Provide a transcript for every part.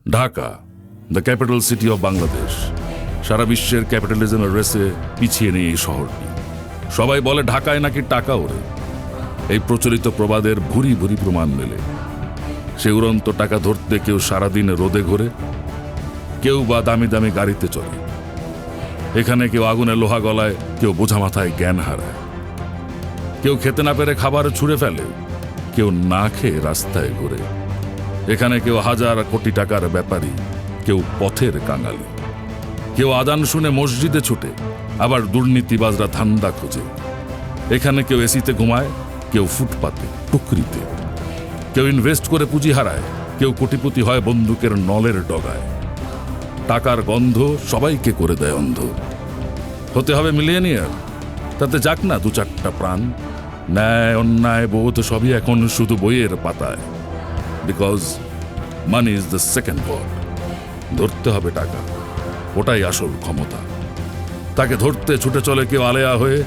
Dhaka, the capital city of Bangladesh, সারা বিশ্বের ক্যাপিটালিজমের রেসে পিছিয়ে নেই এই শহরটি। সবাই বলে ঢাকায় নাকি টাকা ওড়ে। এই প্রচলিত প্রবাদের ভুরি ভুরি প্রমাণ মেলে। সে উড়ন্ত টাকা ধরতে কেউ সারাদিন রোদে ঘোরে, কেউ বা দামি দামি গাড়িতে চলে। এখানে কেউ আগুনে লোহা গলায়, কেউ বোঝা মাথায় জ্ঞান হারায়। কেউ খেতে না পেরে খাবার ছুঁড়ে ফেলে, কেউ না খেয়ে রাস্তায় ঘুরে। এখানে কেউ হাজার কোটি টাকার ব্যাপারী, কেউ পথের কাঙালি। কেউ আজান শুনে মসজিদে ছুটে, আবার দুর্নীতিবাজরা ধান্দা খোঁজে। এখানে কেউ এসিতে ঘুমায়, কেউ ফুটপাতে টুকরিতে। কেউ ইনভেস্ট করে পুঁজি হারায়, কেউ কোটিপতি হয় বন্দুকের নলের ডগায়। টাকার গন্ধ সবাইকে করে দেয় অন্ধ। হতে হবে মিলিয়নিয়ার, তাতে যাক না দু চারটা প্রাণ। ন্যায় অন্যায় বোধ সবই এখন শুধু বইয়ের পাতায়। Because money is the second god. ধরতে হবে টাকা, ওটাই আসল ক্ষমতা। তাকে ধরতে ছুটে চলে কেউ আলেয়া হয়ে,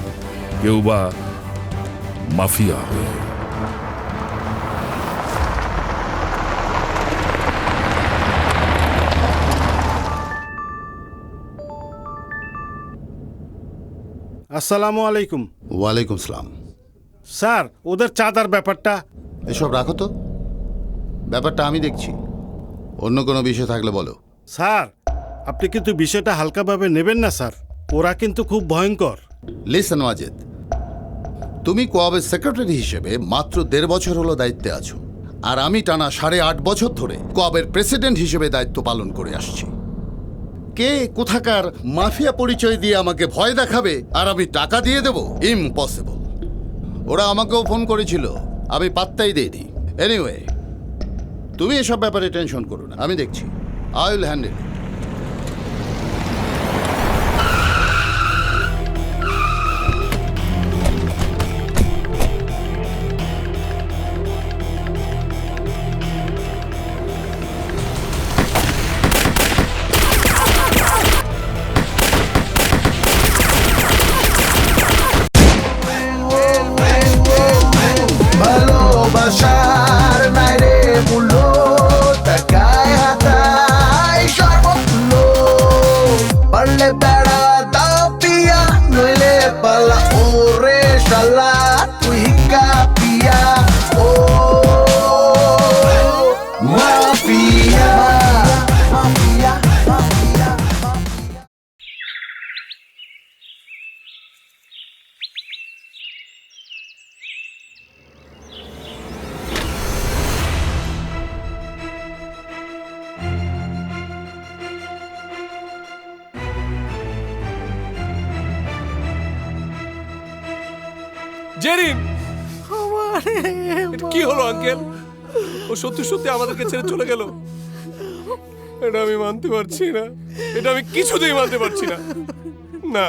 কেউ বা মাফিয়া হয়ে। আসসালামু আলাইকুম। ওয়ালাইকুম সালাম। স্যার, ওদের চাঁদার ব্যাপারটা। এসব রাখো তো, ব্যাপারটা আমি দেখছি। অন্য কোনো বিষয় থাকলে বলো। স্যার, আপনি কিন্তু বিষয়টা হালকাভাবে নেবেন না স্যার। ওরা কিন্তু খুব ভয়ঙ্কর। লিসেন ওয়াজেদ, তুমি কোয়াবের সেক্রেটারি হিসেবে মাত্র 1.5 বছর হলো দায়িত্বে আছো, আর আমি টানা 8.5 বছর ধরে কোয়াবের প্রেসিডেন্ট হিসেবে দায়িত্ব পালন করে আসছি। কে কোথাকার মাফিয়া পরিচয় দিয়ে আমাকে ভয় দেখাবে আর আমি টাকা দিয়ে দেব? ইম্পসিবল। ওরা আমাকেও ফোন করেছিল, আমি পাত্তাই দিইনি। এনিওয়ে, তুমি এসব ব্যাপারে টেনশন করো না, আমি দেখছি। আই উইল হ্যান্ডেল ইট। ভালোবাসার নাইরে মূল্য, টাকায় হাতায় সর্বমূল্য। পারলে বেড়া দাও পিয়া, নইলে পালা ওরে শালা, তুই কাপিয়া। ও মাফিয়া, মাফিয়া, মাফিয়া। জেরিন, এটা কি হলো আঙ্কেল? ও সত্যি সত্যি আমাদেরকে ছেড়ে চলে গেল। এটা আমি মানতে পারছি না, এটা আমি কিছুতেই মানতে পারছি না। না,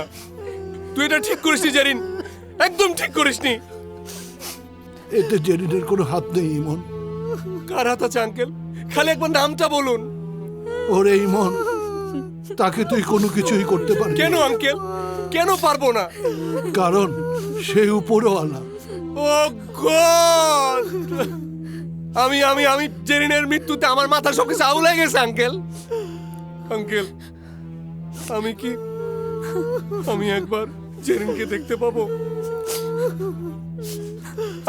তুই এটা ঠিক করিসনি জেরিন, একদম ঠিক করিসনি। এতে জেরিনের কোনো হাত নেই ইমন। কার হাত আছে আঙ্কেল? খালি একবার নামটা বলুন। ওরে ইমন, তাকে তুই কোনো কিছুই করতে পারবি না। কেন আঙ্কেল, কেন পারবো না? কারণ সে উপরওয়ালা। ও গড! আমি আমি আমি জেরিনের মৃত্যুতে আমার মাথা সবকিছু আউলে গেছে আঙ্কেল। আঙ্কেল, আমি একবার জেরিনকে দেখতে পাবো?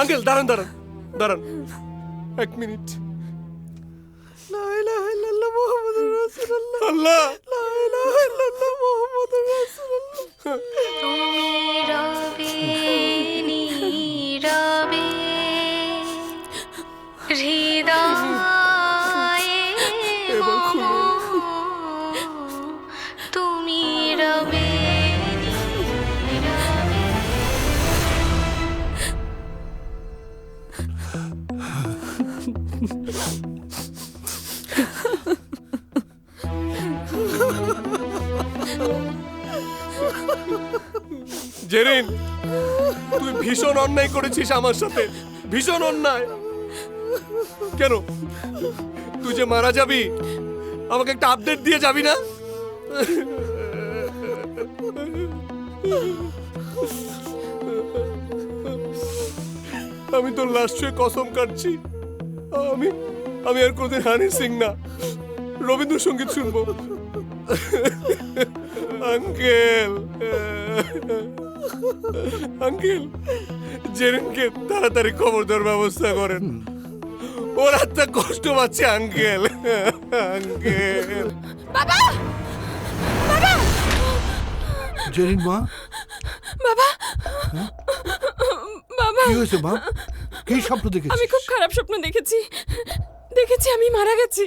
আঙ্কেল দাঁড়ান দাঁড়ান দাঁড়ান, 1 মিনিট। লা ইলাহা ইল্লাল্লাহ মুহাম্মাদুর রাসূলুল্লাহ। আল্লাহ, লা ইলাহা ইল্লাল্লাহ মুহাম্মাদুর রাসূলুল্লাহ। তুমি রবে নীরবে হৃদয়ে মম, তুমি রবে নীরবে। জেরিন, তুই ভীষণ অন্যায় করেছিস আমার সাথে, ভীষণ অন্যায়। কেন? তুই যে মারা যাবি, আমাকে একটা আপডেট দিয়ে যাবি না? আমি তোর লাশ ছুঁয়ে কসম কাটছি, আমি আর কোনোদিন হানি সিং না। রবীন্দ্রসঙ্গীত শুনবো। আঙ্কেল, আঙ্কেল, জেরিনকে তাড়াতাড়ি খবর দেওয়ার ব্যবস্থা করেন। ওর আত্মা কষ্ট পাচ্ছে আঙ্কেল। আঙ্কেল, জেরিন মা, বাবা, বাবা, কি হয়েছে মা? কি স্বপ্ন আমি দেখেছিস? খুব খারাপ স্বপ্ন দেখেছি। আমি মারা গেছি।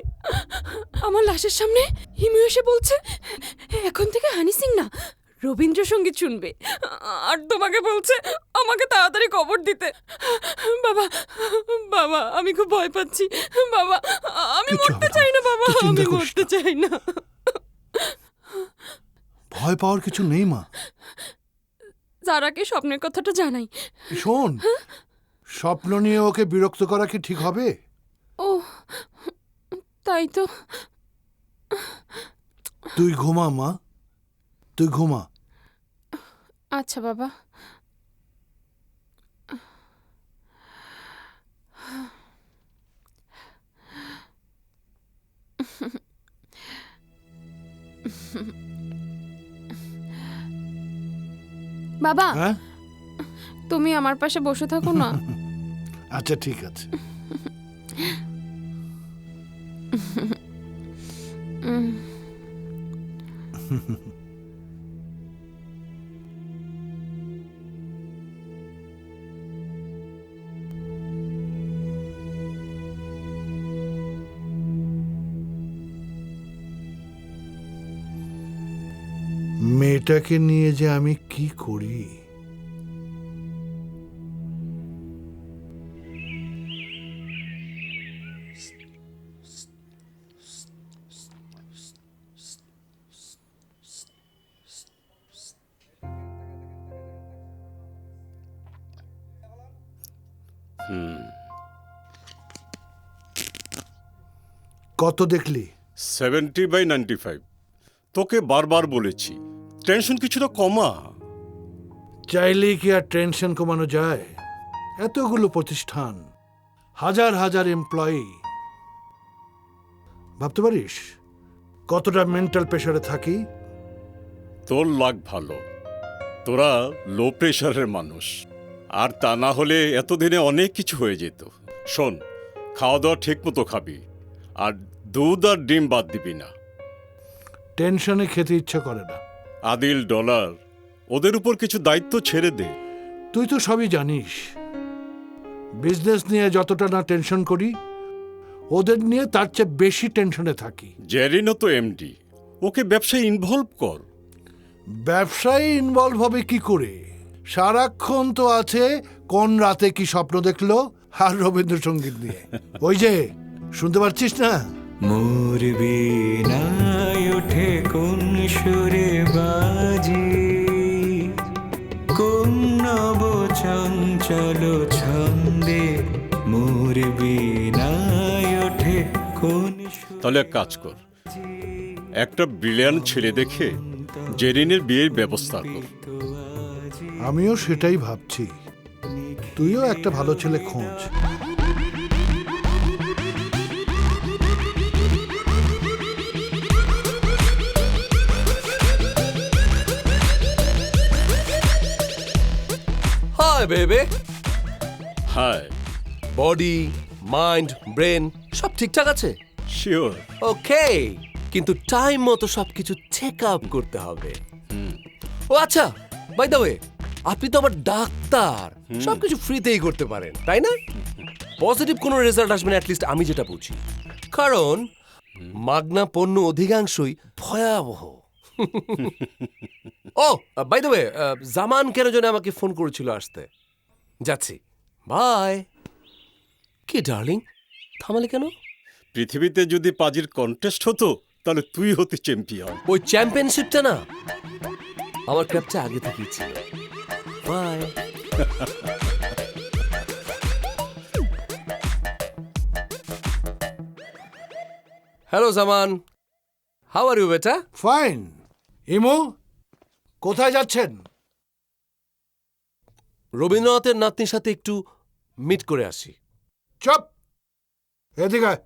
আমার লাশের সামনে হিমু এসে বলছে এখন থেকে হানি সিং না, রবীন্দ্রসঙ্গীত শুনবে। আর তোমাকে বলছে আমাকে তাড়াতাড়ি কবর দিতে। বাবা, বাবা, আমি খুব ভয় পাচ্ছি। বাবা, আমি কিচ্ছু মরতে হবে না। চাই না বাবা, তুই চিন্তা আমি করিস মরতে না। চাই না। ভয় পাওয়ার কিছু নেই মা। যারাকে স্বপ্নের কথাটা জানাই। শোন, স্বপ্ন নিয়ে ওকে বিরক্ত করা কি ঠিক হবে? ও, তাই তো। তুই ঘুমা মা, তুই ঘুমা। আচ্ছা বাবা। বাবা, হ্যাঁ, তুমি আমার পাশে বসে থাকো না। আচ্ছা ঠিক আছে। মেয়েটাকে নিয়ে যে আমি কি করি। কত দেখলি? 70/95। তোকে বারবার বলেছি টেনশন কিছুটা কমা। চাইলেই কি আর টেনশন কমানো যায়? এতগুলো প্রতিষ্ঠান, হাজার হাজার এমপ্লয়ি, ভাবতে পারিস কতটা মেন্টাল প্রেশারে থাকি। তোর লাগ ভালো, তোরা লো প্রেশারের মানুষ। আর তা না হলে এতদিনে অনেক কিছু হয়ে যেত। শোন, খাওয়া দাওয়া ঠিক মতো খাবি, আর দুধ আর ডিম বাদ দিবি না। টেনশনে খেতে ইচ্ছা করে না। আদিল, ডলার, ওদের উপর কিছু দায়িত্ব ছেড়ে দে। তুই তো সবই জানিস, বিজনেস নিয়ে যতটা না টেনশন করি, ওদের নিয়ে তার চেয়ে বেশি টেনশনে থাকি। জেরিনও তো এমডি, ওকে ব্যবসায় ইনভলভ কর। ব্যবসায় ইনভলভ হবে কি করে? সারাক্ষণ তো আছে কোন রাতে কি স্বপ্ন দেখলো আর রবীন্দ্রসঙ্গীত নিয়ে। ওই যে শুনতে পাচ্ছিস না? মোর বীণায় ওঠে কোন সুরে বাজি, কোন নব চঞ্চল ছন্দে মোর বীণায় ওঠে কোন সুরে। তাহলে এক কাজ কর, একটা ব্রিলিয়ান্ট ছেলে দেখে জেরিনের বিয়ের ব্যবস্থা কর। আমিও সেটাই ভাবছি। তুইও একটা ভালো ছেলে খোঁজ। হাই বেবে। হায়, বডি, মাইন্ড, ব্রেন সব ঠিকঠাক আছে? শিওর। ওকে, কিন্তু টাইম মতো সবকিছু চেক আপ করতে হবে। ও আচ্ছা, বাই দ্য ওয়ে, আপনি তো আবার ডাক্তার, সবকিছু ফ্রিতেই করতে পারেন, তাই না? পজিটিভ কোনো রেজাল্ট আসবে না, অ্যাটলিস্ট আমি যেটা বুঝি। কারণ মাগনা পণ্য অধিকাংশই ভয়াবহ। ও বাই দ্য ওয়ে, জামান কেন যেন আমাকে ফোন করেছিল আসতে। যাচ্ছি, বাই। কি ডার্লিং, থামালে কেন? পৃথিবীতে যদি পাজির কন্টেস্ট হতো তাহলে তুই হতি চ্যাম্পিয়ন। ওই চ্যাম্পিয়নশিপটা না আমার ক্যাপটা আগে থেকেই ছিল। Bye. Hello Zaman, how are you বেটা? ফাইন। ইমু, কোথায় যাচ্ছেন? রবীন্দ্রনাথের নাতনির সাথে একটু মিট করে আসি। চুপ, এদিকে আয়।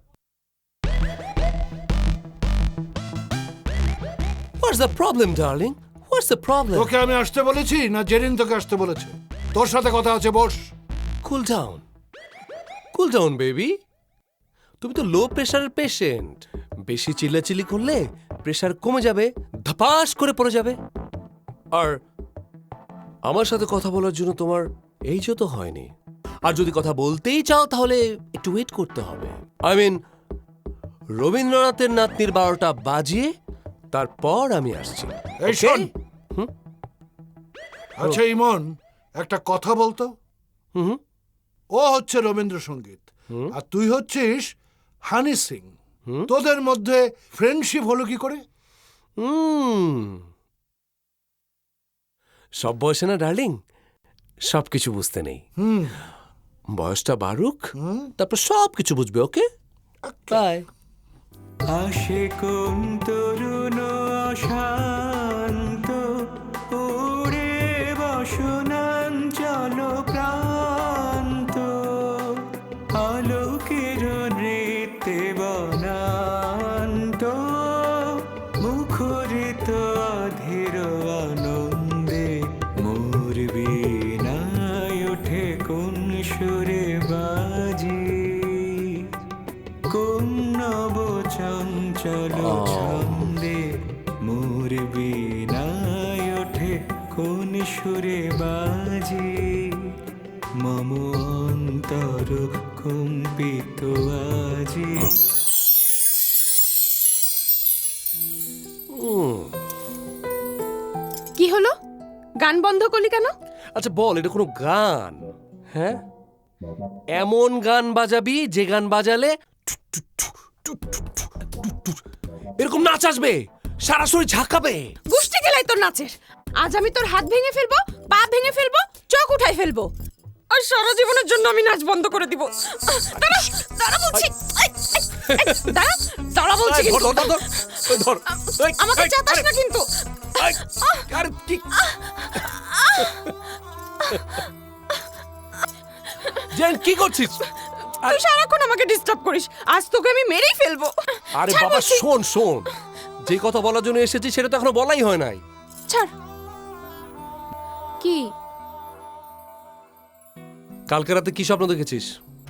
What's the problem, darling? What's the problem? তোকে আমি আসতে বলেছি না জেরিন তোকে আসতে বলেছে? তোর সাথে কথা আছে, বস। Cool down. Cool down, baby. তুমি তো লো প্রেশারের পেশেন্ট। বেশি চিল্লাচিল্লি করলে প্রেশার কমে যাবে, ধপাস করে পড়ে যাবে। আর আমার সাথে কথা বলার জন্য তোমার এই তো হয়নি। আর যদি কথা বলতেই চাও তাহলে একটু ওয়েট করতে হবে। আই মিন রবীন্দ্রনাথের নাতনির 12টা বাজিয়ে তারপর আমি আসছি। এই Okay? শোন। আচ্ছা ইমন, একটা কথা বলতো। হুম। ও হচ্ছে রবীন্দ্রসঙ্গীত আর তুই হচ্ছিস হানি সিং। তোদের মধ্যে ফ্রেন্ডশিপ হলো কি করে? সব বয়সে না ডার্লিং, সব কিছু বুঝতে নেই। বয়সটা বাড়ুক, তারপর সব কিছু বুঝবে। ওকে, বাই। আসে কোন তরুণ শান্ত উড়ে বসনাঞ্চল প্রান্ত আলোকের নৃত্যে বনান্ত মুখরিত অধীর আনন্দে মোর বীণায় ওঠে কোন সুরে বাজি কোন নব চঞ্চল ছন্দে মোর বীণায় ওঠে কোন সুরে বাজি মম অন্তর কম্পিত আজি। কি হলো? গান বন্ধ করলি কেন? আচ্ছা বল, এটা কোনো গান? হ্যাঁ, এমন গান বাজাবি যে গান বাজালে এরকম নাচ আসবে, সারা শরীর ঝাঁকাবে। গুষ্টি গেলাই তোর নাচের। আজ আমি তোর হাত ভেঙে ফেলবো, পা ভেঙে ফেলবো, চোখ উঠাই ফেলবো, আর সারা জীবনের জন্য আমি নাচ বন্ধ করে দিব। দাঁড়া দাঁড়া বলছি, দাঁড়া দাঁড়া বলছি কিন্তু। আমাকে চাতাস না কিন্তু। জেন, কি করছিস? তুই সারাক্ষণ আমাকে ডিস্টার্ব করিস, আজ তোকে আমি মেরেই ফেলবো। আরে ছাড় বাবা, বলছি। শোন শোন, যে কথা বলার জন্য এসেছি সেটা তো এখনো বলাই হয় নাই। ছাড়। কি কালকে রাতে কি স্বপ্ন দেখেছিস?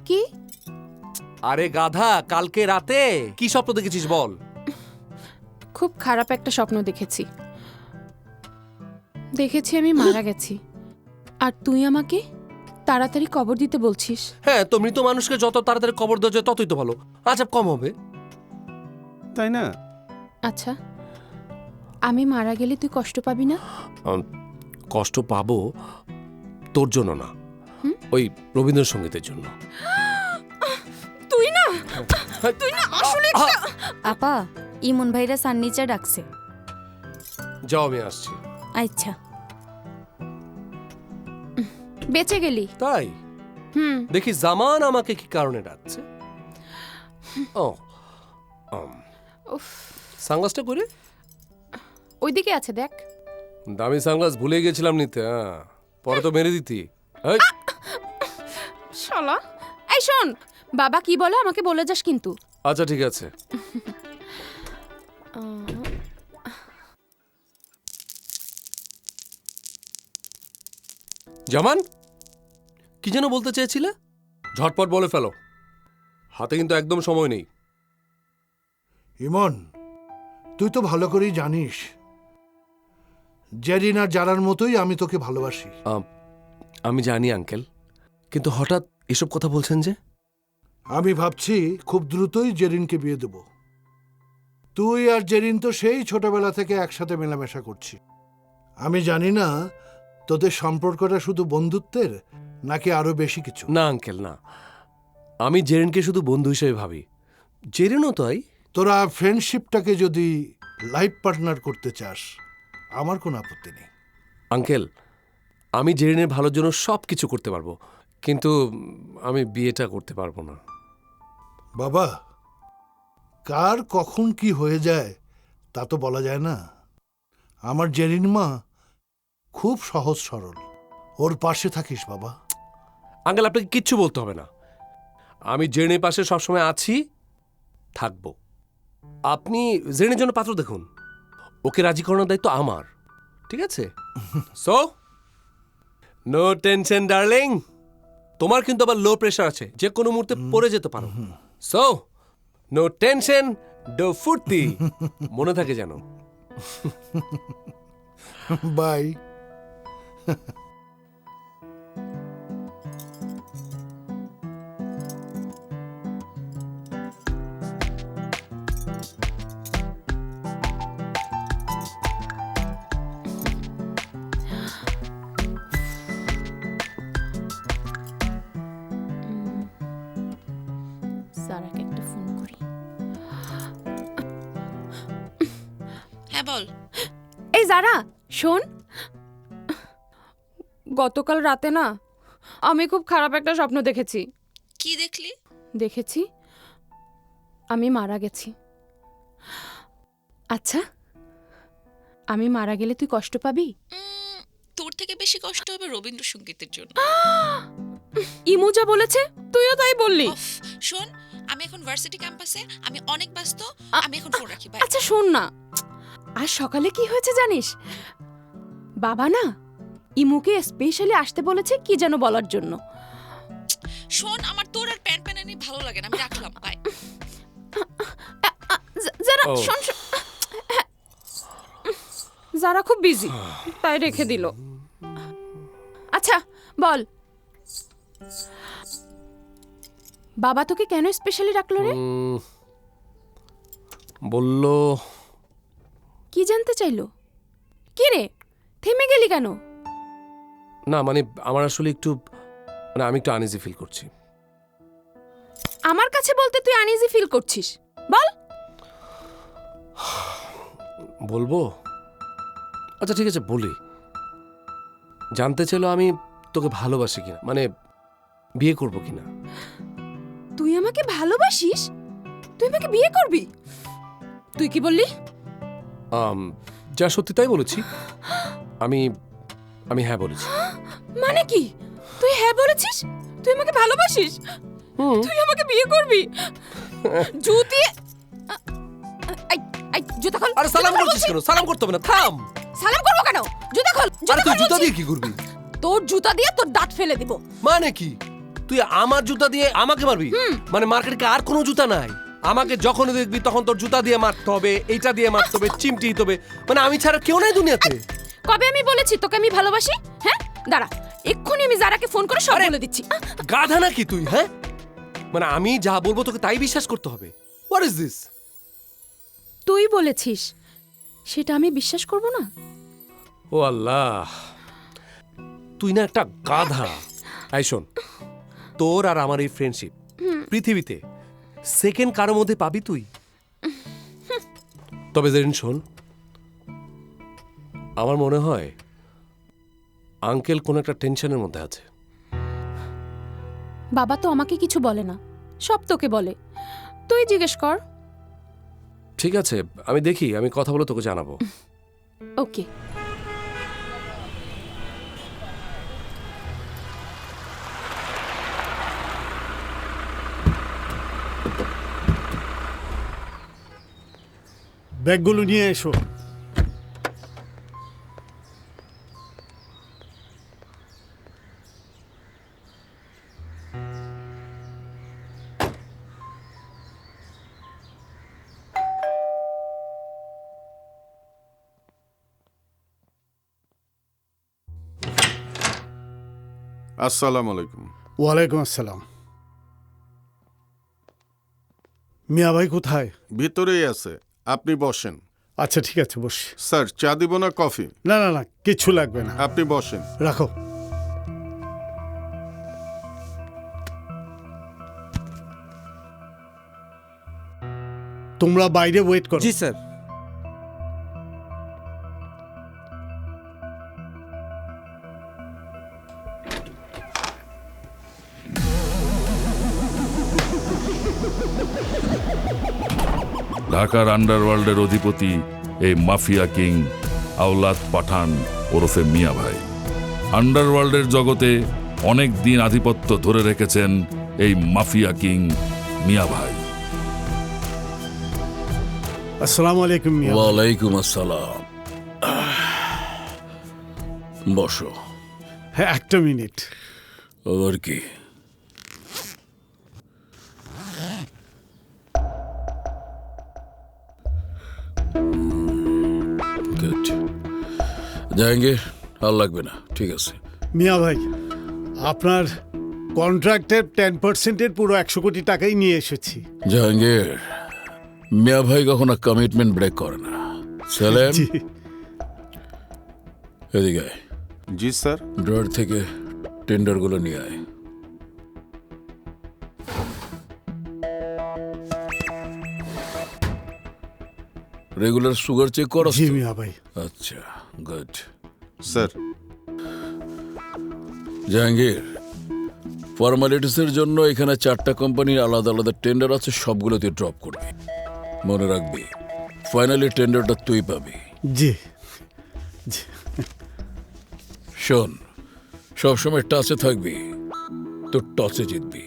কি? আরে গাধা, কালকে রাতে কি স্বপ্ন দেখেছিস বল? খুব খারাপ একটা স্বপ্ন দেখেছি। দেখেছি আমি মারা গেছি, আর তুই আমাকে তাড়াতাড়ি কবর দিতে বলছিস। হ্যাঁ, তো মৃত মানুষকে যত তাড়াতাড়ি কবর দেওয়া যায় ততই তো ভালো, আজাব কম হবে, তাই না? আচ্ছা, আমি মারা গেলে তুই কষ্ট পাবি না? কষ্ট পাবো তোর জন্য না, ওই রবীন্দ্রসঙ্গীতের জন্য। তুই না, তুই না আসলে আপা, ইমন ভাইরা সান্নিচা ডাকছে। যাও, আমি আসছি। আচ্ছা। বেঁচে গেলি। তাই? দেখি জামান আমাকে কি কারণে ডাকছে। ও সানগ্লাসটা করে ওইদিকে আছে দেখ। দামি সানগ্লাস ভুলে গেছিলাম নিতে। পরে তো মেরে দিতি। এই, শালা। এই শোন, বাবা কি বলে আমাকে বলে যাস কিন্তু। আচ্ছা ঠিক আছে। জামান, কি যেন বলতে চেয়েছিলে? ঝটপট বলে ফেলো, হাতে কিন্তু একদম সময় নেই। ইমন, তুই তো ভালো করেই জানিস জেরিন আর জারার মতোই আমি তোকে ভালোবাসি। আমি জানি আঙ্কেল, কিন্তু হঠাৎ এসব কথা বলছেন যে? আমি ভাবছি খুব দ্রুতই জেরিনকে বিয়ে দেব। তুই আর জেরিন তো সেই ছোটবেলা থেকে একসাথে মেলামেশা করছি। আমি জানি না তোদের সম্পর্কটা শুধু বন্ধুত্বের নাকি আরো বেশি কিছু। না আঙ্কেল, না, আমি জেরিনকে শুধু বন্ধু হিসেবে ভাবি। জেরিনও তাই। তোরা ফ্রেন্ডশিপটাকে যদি লাইফ পার্টনার করতে চাস, আমার কোনো আপত্তি নেই। আঙ্কেল, আমি জেরিনের ভালোর জন্য সব কিছু করতে পারবো, কিন্তু আমি বিয়েটা করতে পারবো না। বাবা, কার কখন কি হয়ে যায় তা তো বলা যায় না। আমার জেরিন মা খুব সহজ সরল, ওর পাশে থাকিস বাবা। আঙ্কেল, আপনাকে কিচ্ছু বলতে হবে না, আমি জেরিনের পাশে সবসময় আছি, থাকবো। আপনি জেরিনের জন্য পাত্র দেখুন, ওকে রাজি করানোর দায়িত্ব আমার, ঠিক আছে? সো নো টেনশন ডার্লিং, তোমার কিন্তু আবার লো প্রেশার আছে, যে কোনো মুহূর্তে পড়ে যেতে পারো। সো নো টেনশন, ডো ফুর্তি, মনে থাকে যেন। বাই। সারাকে একটা ফোন করি। হ্যাঁ বল। এই যারা শোন, গতকাল রাতে না আমি খুব খারাপ একটা স্বপ্ন দেখেছি। কি দেখলি? দেখেছি আমি মারা গেছি। আচ্ছা, আমি মারা গেলে তুই কষ্ট পাবি? তোর থেকে বেশি কষ্ট হবে রবীন্দ্রসঙ্গীতের জন্য। ইমু যা বলেছে তুইও তাই বললি। শোন, আমি এখন ভার্সিটি ক্যাম্পাসে, আমি অনেক ব্যস্ত, আমি এখন ফোন রাখি, বাই। আচ্ছা শোন না, আজ সকালে কি হয়েছে জানিস? বাবা না ইমুকে স্পেশালি আসতে বলেছে কি যেন বলার জন্য। শোন, আমার তোর আর প্যান প্যানানি ভালো লাগে না, আমি রাখলাম, বাই। যারা শোন, যারা খুব বিজি তাই রেখে দিল। আচ্ছা বল, বাবা তোকে কেন স্পেশালি রাখলো রে? বললো কি জানতে চাইলো? কি রে থেমে গেলি কেন? না মানে আমার আসলে একটু, মানে আমি একটু আনইজি ফিল করছি। আমার কাছে বলতে তুই আনইজি ফিল করছিস? বল। বলবো? আচ্ছা ঠিক আছে বলি। জানতে চাইলো আমি তোকে ভালোবাসি কিনা, মানে বিয়ে করবো কিনা। তুই আমাকে ভালোবাসিস? তুই আমাকে বিয়ে করবি? তুই কি বললি? যা সত্যি তাই বলেছি। আমি আমি হ্যাঁ বলেছি। মানে কি? তুই হ্যাঁ বলেছিস? তুই আমাকে ভালোবাসিস? তুই আমাকে বিয়ে করবি? জুতি, জুতা খোল। আরে সালাম করছিস কেন? সালাম করতে হবে না, থাম। সালাম করবো কেন? জুতা খোল। আরে তুই জুতা দিয়ে কি করবি? তোর জুতা দিয়ে তোর দাঁত ফেলে দিব। মানে কি? তুই আমার জুতা দিয়ে আমাকে মারবি? মানে মার্কেটে আর কোনো জুতা নাই? আমাকে যখন দেখবি তখন তোর জুতা দিয়ে মারতে হবে, এইটা দিয়ে মারতে হবে, চিমটি দিতে হবে, মানে আমি ছাড়া কেউ নাই দুনিয়াতে। কবে আমি বলেছি তোকে আমি ভালোবাসি? হ্যাঁ দাঁড়া, এক্ষুনি আমি যারাকে ফোন করে সব বলে দিচ্ছি। গাধা নাকি তুই? হ্যাঁ মানে আমি যা বলবো তোকে তাই বিশ্বাস করতে হবে? What is this? তুই বলেছিস, সেটা আমি বিশ্বাস করব না? ও আল্লাহ, তুই না একটা গাধা। এই শোন, তোর আর আমার এই ফ্রেন্ডশিপ পৃথিবীতে সেকেন্ড কারোর মধ্যে পাবি তুই? তবে জেরিন শোন, আমার মনে হয় আঙ্কেল কোন একটা টেনশনের মধ্যে আছে। বাবা তো আমাকে কিছু বলে না, সব তোকে বলে। তুই জিজ্ঞেস কর। ঠিক আছে, আমি দেখি, আমি কথা বলে তোকে জানাবো। ওকে। ব্যাগগুলো নিয়ে এসো। আসসালামু আলাইকুম। ওয়ালাইকুম আসসালাম। মিয়া ভাই কোথায়? ভিতরেই আছে, আপনি বসেন। আচ্ছা ঠিক আছে, বস। স্যার, চা দিব না কফি? না না না, কিচ্ছু লাগবে না, আপনি বসেন। রাখো। তোমরা বাইরে ওয়েট করো। জি স্যার। ঢাকার আন্ডারওয়ার্ল্ডের অধিপতি এই মাফিয়া কিং আওলাদ পাঠান ওরফে মিয়া ভাই আন্ডারওয়ার্ল্ডের জগতে অনেক দিন আধিপত্য ধরে রেখেছেন এই মাফিয়া কিং মিয়া ভাই। আসসালামু আলাইকুম মিয়া ভাই। ওয়ালাইকুম আসসালাম। বসো। হ্যাঁ, একটা মিনিট। ওর কি? গুড। জাহাঙ্গীর আর লাগবে না, ঠিক আছে। মিয়া ভাই, আপনার কন্ট্রাক্টের 10%-এর পুরো 100 কোটি টাকাই নিয়ে এসেছি। জাহাঙ্গীর, মিয়া ভাই কখনো কমিটমেন্ট ব্রেক করে না। সেলেম, জি। এদিকে আয়। জি স্যার। ড্রয়ার থেকে টেন্ডারগুলো নিয়ে আয়। রেগুলার সুগার চেক করো? জি মিয়া ভাই। আচ্ছা, গুড। স্যার। জাহাঙ্গীর, ফর্মালিটিসের জন্য এখানে 4টা কোম্পানির আলাদা আলাদা টেন্ডার আছে, সবগুলো তুই ড্রপ করবি। মনে রাখবি, ফাইনালি টেন্ডারটা তুই পাবি। জি। শোন, সবসময় টাচে থাকবি তো টসে জিতবি।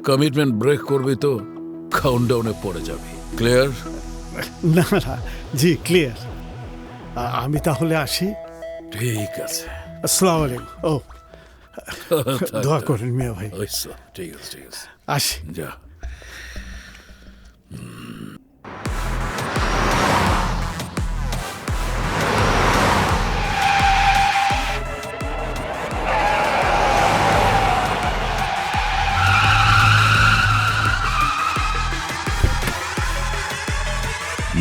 কমিটমেন্ট ব্রেক করবি তো কাউন্টডাউনে পড়ে যাবি। ক্লিয়ার? না না, জি ক্লিয়ার। আমি তাহলে আসি। ঠিক আছে। আসসালামু আলাইকুম। ও, দোয়া করেন মিয়া ভাই। ঠিক আছে, ঠিক আছে, আসি। যা।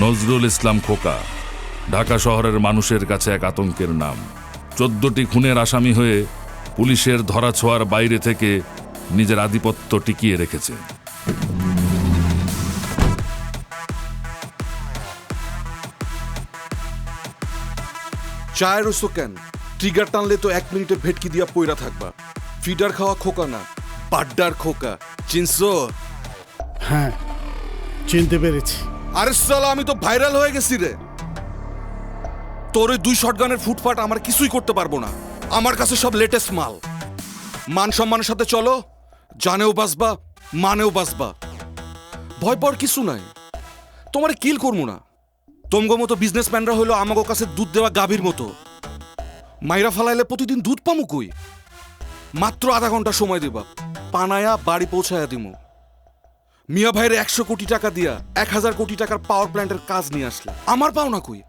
নজরুল ইসলাম খোকা ঢাকা শহরের মানুষের কাছে এক আতঙ্কের নাম। 14টি খুনের আসামি হয়ে পুলিশের ধরাছোঁয়ার বাইরে থেকে নিজের আধিপত্য টিকিয়ে রেখেছে। চায়ের ওসো কেন? ট্রিগার টানলে তো 1 মিনিটে ভেটকি দিয়া পইরা থাকবা। ফিডার খাওয়া খোকা না, বাড্ডার খোকা। চিনছো? হ্যাঁ, চিনতে পেরেছি। আরে সালা, আমি তো ভাইরাল হয়ে গেছি রে। তোর ওই 2 শটগানের ফুটফাট আমার কিছুই করতে পারবো না। আমার কাছে সব লেটেস্ট মাল। মান সম্মানের সাথে চলো, জানেও বাঁচবা, মানেও বাঁচবা। ভয় পাওয়ার কিছু নাই। তোমার কিল করবো না। তোমগো মতো বিজনেসম্যানরা হইলো আমাগো কাছে দুধ দেওয়া গাভীর মতো। মাইরা ফালাইলে প্রতিদিন দুধ পামু কই? মাত্র আধা ঘন্টা সময় দিবা, পানায়া বাড়ি পৌঁছায়া দিমু। মিয়া ভাইয়ের 100 কোটি টাকা দিয়া 1000 কোটি টাকার পাওয়ার প্ল্যান্টের কাজ নিয়ে আসলে আমার পাওনা কই?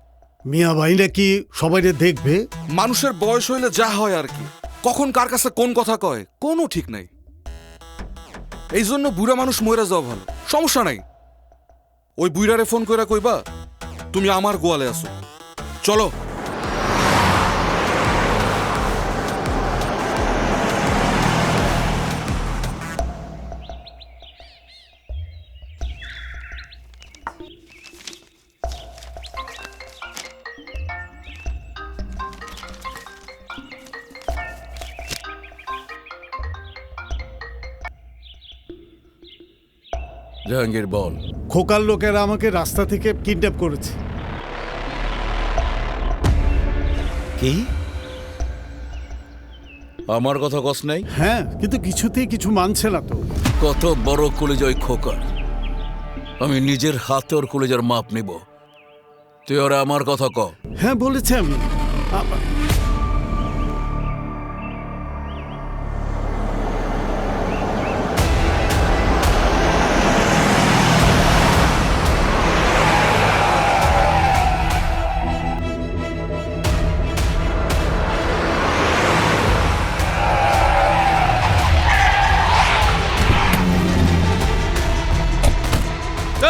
মিয়া ভাই নাকি সবাইরে দেখবে? মানুষের বয়স হইলে যা হয় আর কি, কখন কার কাছে কোন কথা কয় কোনো ঠিক নাই। এই জন্য বুড়া মানুষ মইরা যাওয়া ভালো, সমস্যা নাই। ওই বুইরারে ফোন কইরা কইবা তুমি আমার গোয়ালে আসো, চলো। জাহাঙ্গীর বল। খোকার লোকেরা আমাকে রাস্তা থেকে কিডন্যাপ করেছে। কি? আমার কথা কস নাই? হ্যাঁ, কিন্তু কিছুতেই কিছু মানছে না তো। কত বড় কলেজয় খোকা, আমি নিজের হাতে ওর কলেজের মাপ নিব। তুই ওরা আমার কথা ক। হ্যাঁ বলেছে আমি।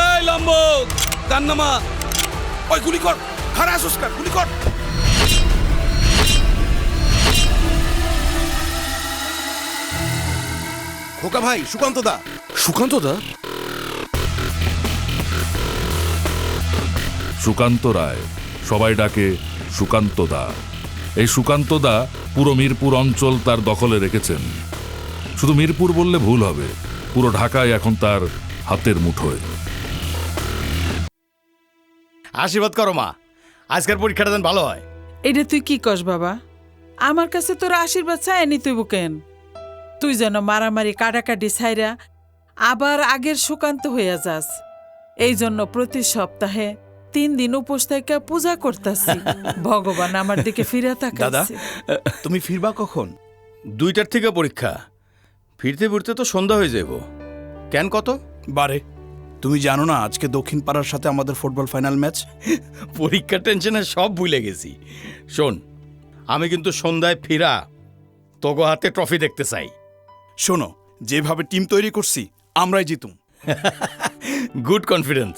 এই লম্বো কান্নামা, ওই গুলি কর। খারা আসুস কার, গুলি কর। খোকা ভাই, সুকান্ত দা। সুকান্ত দা? সুকান্ত রায়, সবাই ডাকে সুকান্ত দা। এই সুকান্ত দা পুরো মিরপুর অঞ্চল তার দখলে রেখেছেন। শুধু মিরপুর বললে ভুল হবে, পুরো ঢাকায় এখন তার হাতের মুঠোয়। আশীর্বাদ করো মা, আজকের পরীক্ষাটা যেন ভালো হয়। এটা তুই কি কস বাবা? আমার কাছে তোর আশীর্বাদ চাইনি তুই বুকেন। তুই যেন মারামারি কাটাকাটি ছাইরা আবার আগের সুকান্ত হইয়া যাস, এই জন্য প্রতি সপ্তাহে 3 দিন উপোস থেকে পূজা করতেছি ভগবান আমার দিকে ফিরে দাদা তাকাইছে। তুমি ফিরবা কখন? 2টার থেকে পরীক্ষা, ফিরতে ফিরতে তো সন্ধ্যা হয়ে যাব। কেন কত বারে তুমি জানো না আজকে দক্ষিণ পাড়ার সাথে আমাদের ফুটবল ফাইনাল ম্যাচ? পরীক্ষার টেনশনে সব ভুলে গেছি। শোন, আমি কিন্তু সন্ধ্যায় ফিরা তোগো হাতে ট্রফি দেখতে চাই। শোনো, যেভাবে টিম তৈরি করছি আমরাই জিতুম। Good confidence.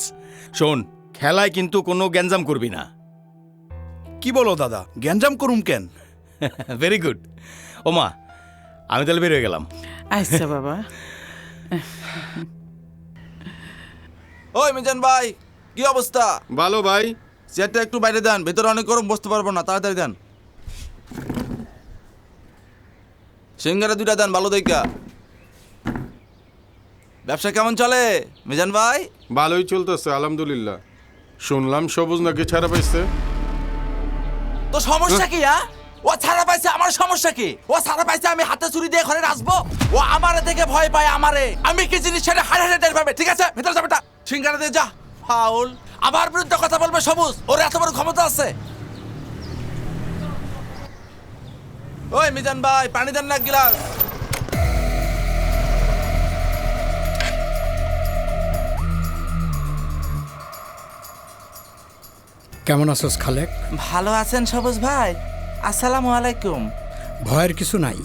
শোন, খেলায় কিন্তু কোনো গ্যাঞ্জাম করবি না। কি বলো দাদা, গ্যাঞ্জাম করুম কেন? Very good. ওমা, আমি তাহলে বেরিয়ে গেলাম। আচ্ছা বাবা। ওই মিজান ভাই, কি অবস্থা? ভালো ভাই। চেয়ারটা একটু বাইরে দেন, ভেতরে অনেক গরম, বসতে পারবো না, তাড়াতাড়ি দেন। সিঙ্গারা 2টা দেন, ভালো দেখা। ব্যবসা কেমন চলে মিজান ভাই? ভালোই চলতেছে আলহামদুলিল্লাহ। শুনলাম সবুজ নাকি ছাড়া পাইছে। তো সমস্যা কি? ও ছাড়া পাইছে, আমার সমস্যা কি? ও ছাড়া পাইছে, আমি হাতে চুরি দিয়ে ঘরে আসবো? ও আমারে দেখে ভয় পায় আমারে। আমি কি জিনিস সেটা হাড়ে হাড়ে টের পাবে। ঠিক আছে, ভেতরে যাবে না, সিঙ্গারা দিয়ে যা। ফাউল। আমার বিরুদ্ধে কথা বলবে সবুজ, ওর এত বড় ক্ষমতা আছে। ওই মিজান ভাই, পানি দেন না এক গিলাস। কেমন আছোস খালেক? ভালো আছেন সবুজ ভাই? আসসালামু আলাইকুম। ভয়ের কিছু নাই,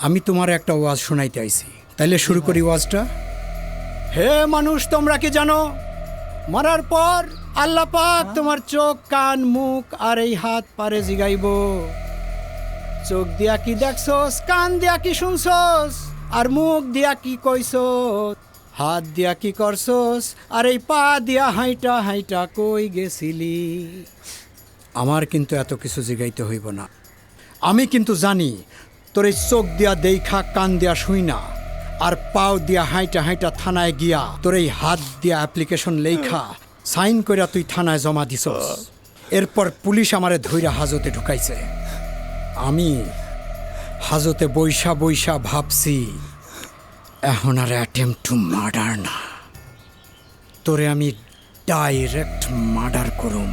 আমি তোমার একটা ওয়াজ শোনাইতে আইছি। তাইলে শুরু করি ওয়াজটা। হে মানুষ, তোমরা কি জানো মরার পর আল্লাহ পাক তোমার চোখ, কান, মুখ আর এই হাত পারে জিগাইব। চোখ দিয়া কি দেখছস, কান দিয়া কি শুনছস, আর মুখ দিয়া কি কইছস, হাত দিয়া কি করছস, আর এই পা দিয়া হাইটা হাইটা কই গেছিলি। আমার কিন্তু এত কিছু জিগাইতে হইব না। আমি কিন্তু জানি তোর এই চোখ দিয়া দেখা, কান দিয়া শুই না, আর পাও দিয়া হাইটা হাইটা থানায় গিয়া তোর এই হাত দিয়া অ্যাপ্লিকেশন লেখা সাইন কইরা তুই থানায় জমা দিছস। এরপর পুলিশ আমারে ধইরা হাজতে ঢুকাইছে। আমি হাজতে বইসা বইসা ভাবছি এখন আর অ্যাটেম্প টু মার্ডার না, তোরে আমি ডাইরেক্ট মার্ডার করুম।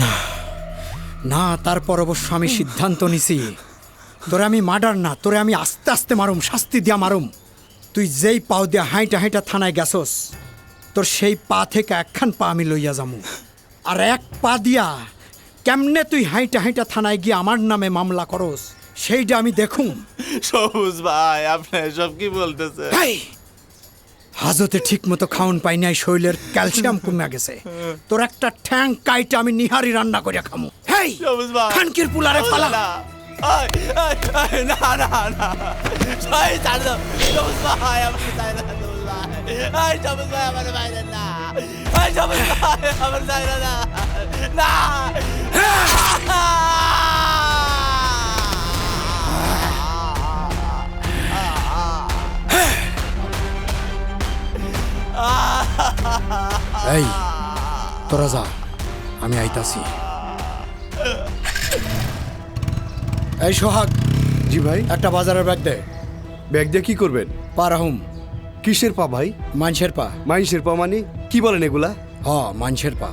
না না, তারপর অবশ্য আমি সিদ্ধান্ত নিছি তোরে আমি মার্ডার না, তোরে আমি আস্তে আস্তে মারুম, শাস্তি দিয়া মারুম। তুই যেই পাও দিয়া হাইটা হাইটা থানায় গেছস, তোর সেই পা থেকে একখান পা আমি লইয়া যামু, আর এক পা দিয়া কেমনে তুই হাইটা হাইটা থানায় গিয়ে আমার নামে মামলা করস সেইটা আমি দেখুম। সবুজ ভাই, আপনি সব কি বলতেছে? হাজতে ঠিক মতো খাওন পাই নাই, শরীরের ক্যালসিয়াম কমে গেছে। তোর একটা ঠ্যাং কাইটা আমি নিহারি রান্না করে খামু। হেই সবুজ ভাই, খানকির পুলারে ফালা। না না না, ভাই ছাড় দাও। সবুজ ভাই, আমার ছাড় দাও। সবুজ ভাই, সবুজ ভাই, আমার বাইরে না। সবুজ ভাই, আমার বাইরে না। না এই তোরা যা, আমি আইতাছি। এই সোহাগ। জি ভাই। একটা বাজারের ব্যাগ দে। ব্যাগ দিয়ে কি করবেন? পা রাহুম। কিসের পা ভাই? মানুষের পা। মানুষের পা মানে কি বলেন এগুলা? হ, মানুষের পা।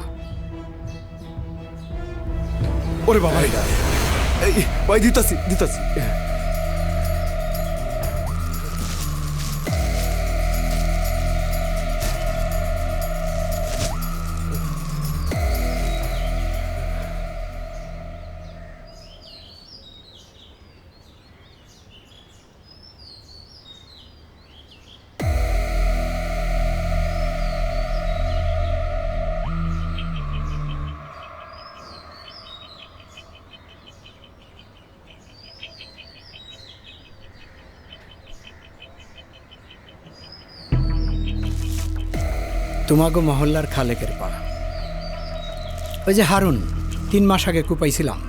ওরে বাবা, এই ভাই দিতাছি দিতাছি। তোমাগো মহল্লার খালেকের পা। ওই যে হারুন 3 মাস আগে কুপাইছিলাম,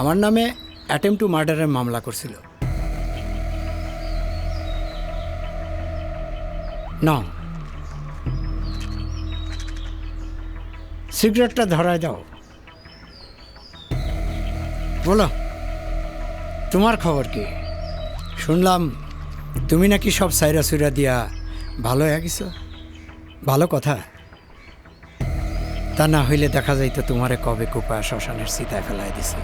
আমার নামে অ্যাটেম্প টু মার্ডারের মামলা করছিল। না, সিগারেটটা ধরায় দাও। বলো, তোমার খবর কি? শুনলাম তুমি নাকি সব সাইরা সুইরা দিয়া ভালো হয়ে গেছো। ভালো কথা, তা না হইলে দেখা যাইতো তোমারে কবে কুপা শ্মশানের চিতায় ফেলাই দিছে।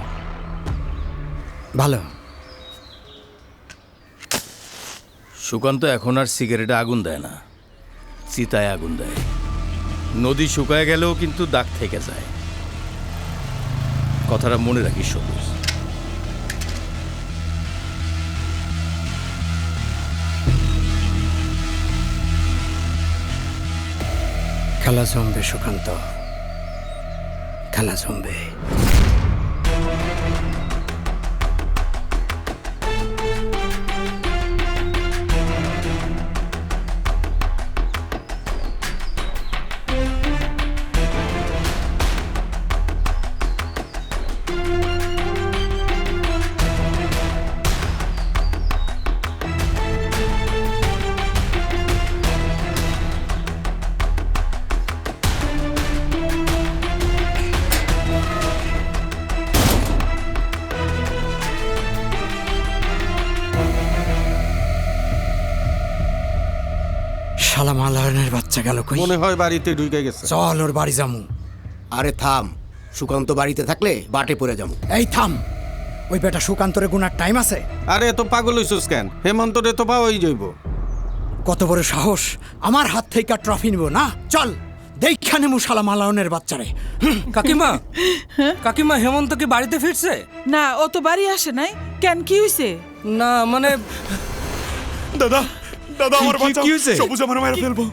ভালো। সুকান্ত এখন আর সিগারেটে আগুন দেয় না, চিতায় আগুন দেয়। নদী শুকায় গেলেও কিন্তু দাগ থেকে যায়। কথাটা মনে রাখিস সবুজ। খেলা জমবে সুকান্ত, খেলা জমবে। শালা মালায়নের বাচ্চা গেল কই? মনে হয় বাড়িতে ঢুকে গেছে। চল ওর বাড়ি যামু। আরে থাম, সুকান্ত বাড়িতে থাকলে বাটে পড়ে যাবো। এই থাম, ওই বেটা সুকান্তরে গুনার টাইম আছে? আরে এত পাগল হইছস কেন? হেমন্ত রে তো পাওয়াই যাইব। কত বড় সাহস আমার হাত থেকে ট্রফি নিব না? চল দেখা নেমু শালা মালায়নের বাচ্চারে। কাকিমা, কাকিমা হেমন্ত কি বাড়িতে ফিরছে? না, ও তো বাড়ি আসে নাই। কেন, কি হইছে? না মানে দাদা, দাদা আমার কি- বাঁচাও, কি হয়েছে? সবুজ আমার মেরে ফেলবো।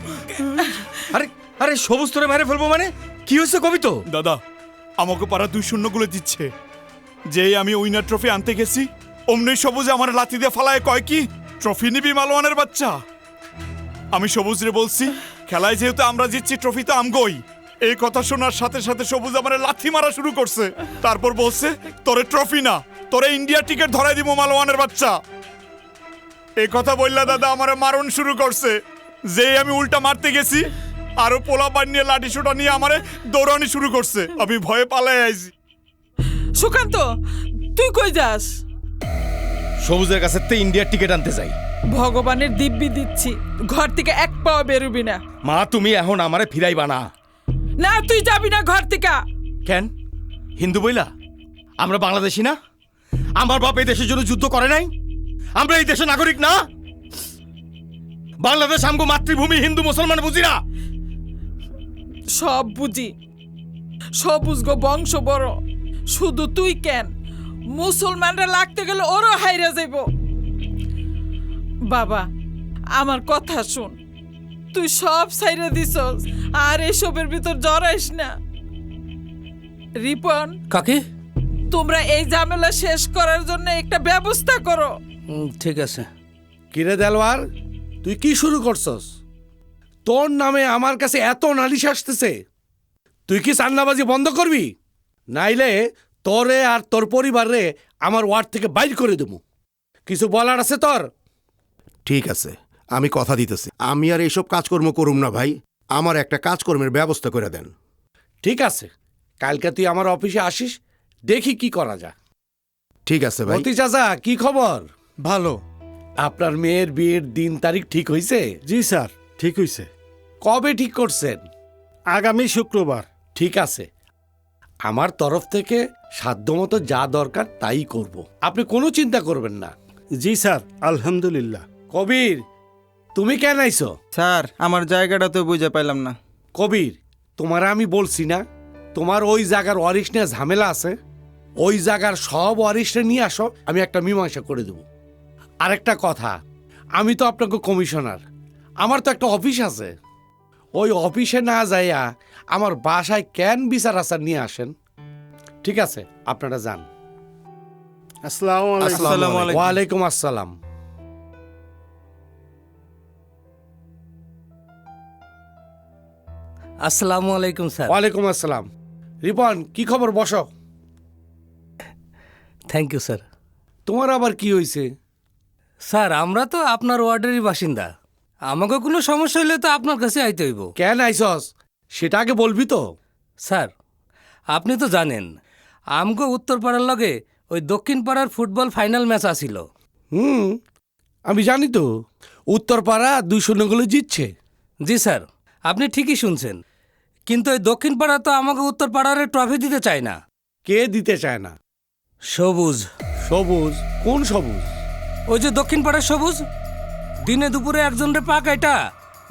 আরে আরে সবুজ তোরে মেরে ফেলবো মানে? কি হয়েছে কবি তো? দাদা আমাকে পাড়া 2-0 গোলে দিচ্ছে। যেই আমি উইনার ট্রফি আনতে গেছি অমনি সবুজ আমার লাথি দিয়ে ফালায় কয় কি, ট্রফি নিবি মালওয়ানের বাচ্চা? আমি সবুজ রে বলছি খেলায় যেহেতু আমরা জিতছি ট্রফি তো আমগোই। এই কথা শোনার সাথে সাথে সবুজ আমার লাথি মারা শুরু করছে। তারপর বলছে তোরে ট্রফি না, তোরে ইন্ডিয়া টিকিট ধরাই দিব মালওয়ানের বাচ্চা। এই কথা বললা দাদা আমার মারণ শুরু করছে। যেই আমি উল্টা মারতে গেছি আরো পোলা পান নিয়ে লাঠি সোটা নিয়ে আমারে দৌড়ানি শুরু করছে। আমি ভয়ে পালাই আইছি। সুকান্ত, তুই কই যাস? সবুজের কাছে ইন্ডিয়ার টিকিট আনতে যাই। ভগবানের দিব্যি দিচ্ছি, ঘর থেকে এক পাও বেরোবি না। মা তুমি এখন আমারে ফিরাইবা না। না, তুই যাবি না ঘর থেকে। কেন? হিন্দু বইলা? আমরা বাংলাদেশি না? আমার বাপ এই দেশের জন্য যুদ্ধ করে নাই? আমরা এই দেশের নাগরিক না? বাংলাদেশ আমগো মাতৃভূমি, হিন্দু মুসলমান বুঝি না? সব বুঝি, সবুজ গো বংশ বড়। শুধু তুই কেন, মুসলমানরা লাগতে গেলে ওরও হাইরা যাইব। বাবা আমার কথা শুন, তুই সব ছাইরা দিছস, আর এসবের ভিতর জড়াইস না। রিপন কাকি, তোমরা এই ঝামেলা শেষ করার জন্য একটা ব্যবস্থা করো। ঠিক আছে। কিরে দেলওয়ার, তুই কি শুরু করছস? তোর নামে আমার কাছে এত নালিশ আসতেছে, তুই কি চান্দাবাজি বন্ধ করবি? নাইলে তোরে আর তোর পরিবারে আমার ওয়ার্ড থেকে বাইর করে দেবো। কিছু বলার আছে তোর? ঠিক আছে, আমি কথা দিতেছি, আমি আর এইসব কাজকর্ম করুম না ভাই। আমার একটা কাজকর্মের ব্যবস্থা করে দেন। ঠিক আছে, কালকে তুই আমার অফিসে আসিস, দেখি কি করা যায়। ঠিক আছে ভাই। মতি চাচা, কি খবর? ভালো। আপনার মেয়ের বিয়ের দিন তারিখ ঠিক হয়েছে? জি স্যার, ঠিক হইছে। কবে ঠিক করছেন? আগামী শুক্রবার। ঠিক আছে, আমার তরফ থেকে সাধ্যমতো যা দরকার তাই করব, আপনি কোনো চিন্তা করবেন না। জি স্যার, আলহামদুলিল্লাহ। কবির, তুমি কেন আইছো? স্যার আমার জায়গাটা তো বুঝে পাইলাম না। কবির, তোমার আমি বলছি না তোমার ওই জায়গার ওয়ারিশ নিয়ে ঝামেলা আছে, ওই জায়গার সব ওয়ারিশে নিয়ে আসো, আমি একটা মীমাংসা করে দেব। আরেকটা কথা, আমি তো আপনাকে কমিশনার, আমার তো একটা অফিস আছে। ওই অফিসে না যাইয়া আমার বাসায় কেন বিচার আচার নিয়ে আসেন? ঠিক আছে, আপনারা যান। আসসালামু আলাইকুম। ওয়ালাইকুম আসসালাম। আসসালামু আলাইকুম স্যার। ওয়ালাইকুম আসসালাম। রিপন, কি খবর? বসো। Thank you sir. তোমার আবার কি হয়েছে? স্যার আমরা তো আপনার ওয়ার্ডেরই বাসিন্দা, আমাকে কোনো সমস্যা হইলে তো আপনার কাছে আইতে হইব। কেন আইসস সেটা আগে বলবি তো। স্যার আপনি তো জানেন আমগো উত্তর পাড়ার লগে ওই দক্ষিণ পাড়ার ফুটবল ফাইনাল ম্যাচ আসিল। আমি জানি তো, উত্তরপাড়া 2-0 গোলে জিতছে। জি স্যার, আপনি ঠিকই শুনছেন, কিন্তু এই দক্ষিণ পাড়া তো আমাকে উত্তর পাড়ার ট্রফি দিতে চায় না। কে দিতে চায় না? সবুজ। সবুজ? কোন সবুজ? ওই যে দক্ষিণ পাড়ার সবুজ, দিনে দুপুরে একজনের পাক এটা,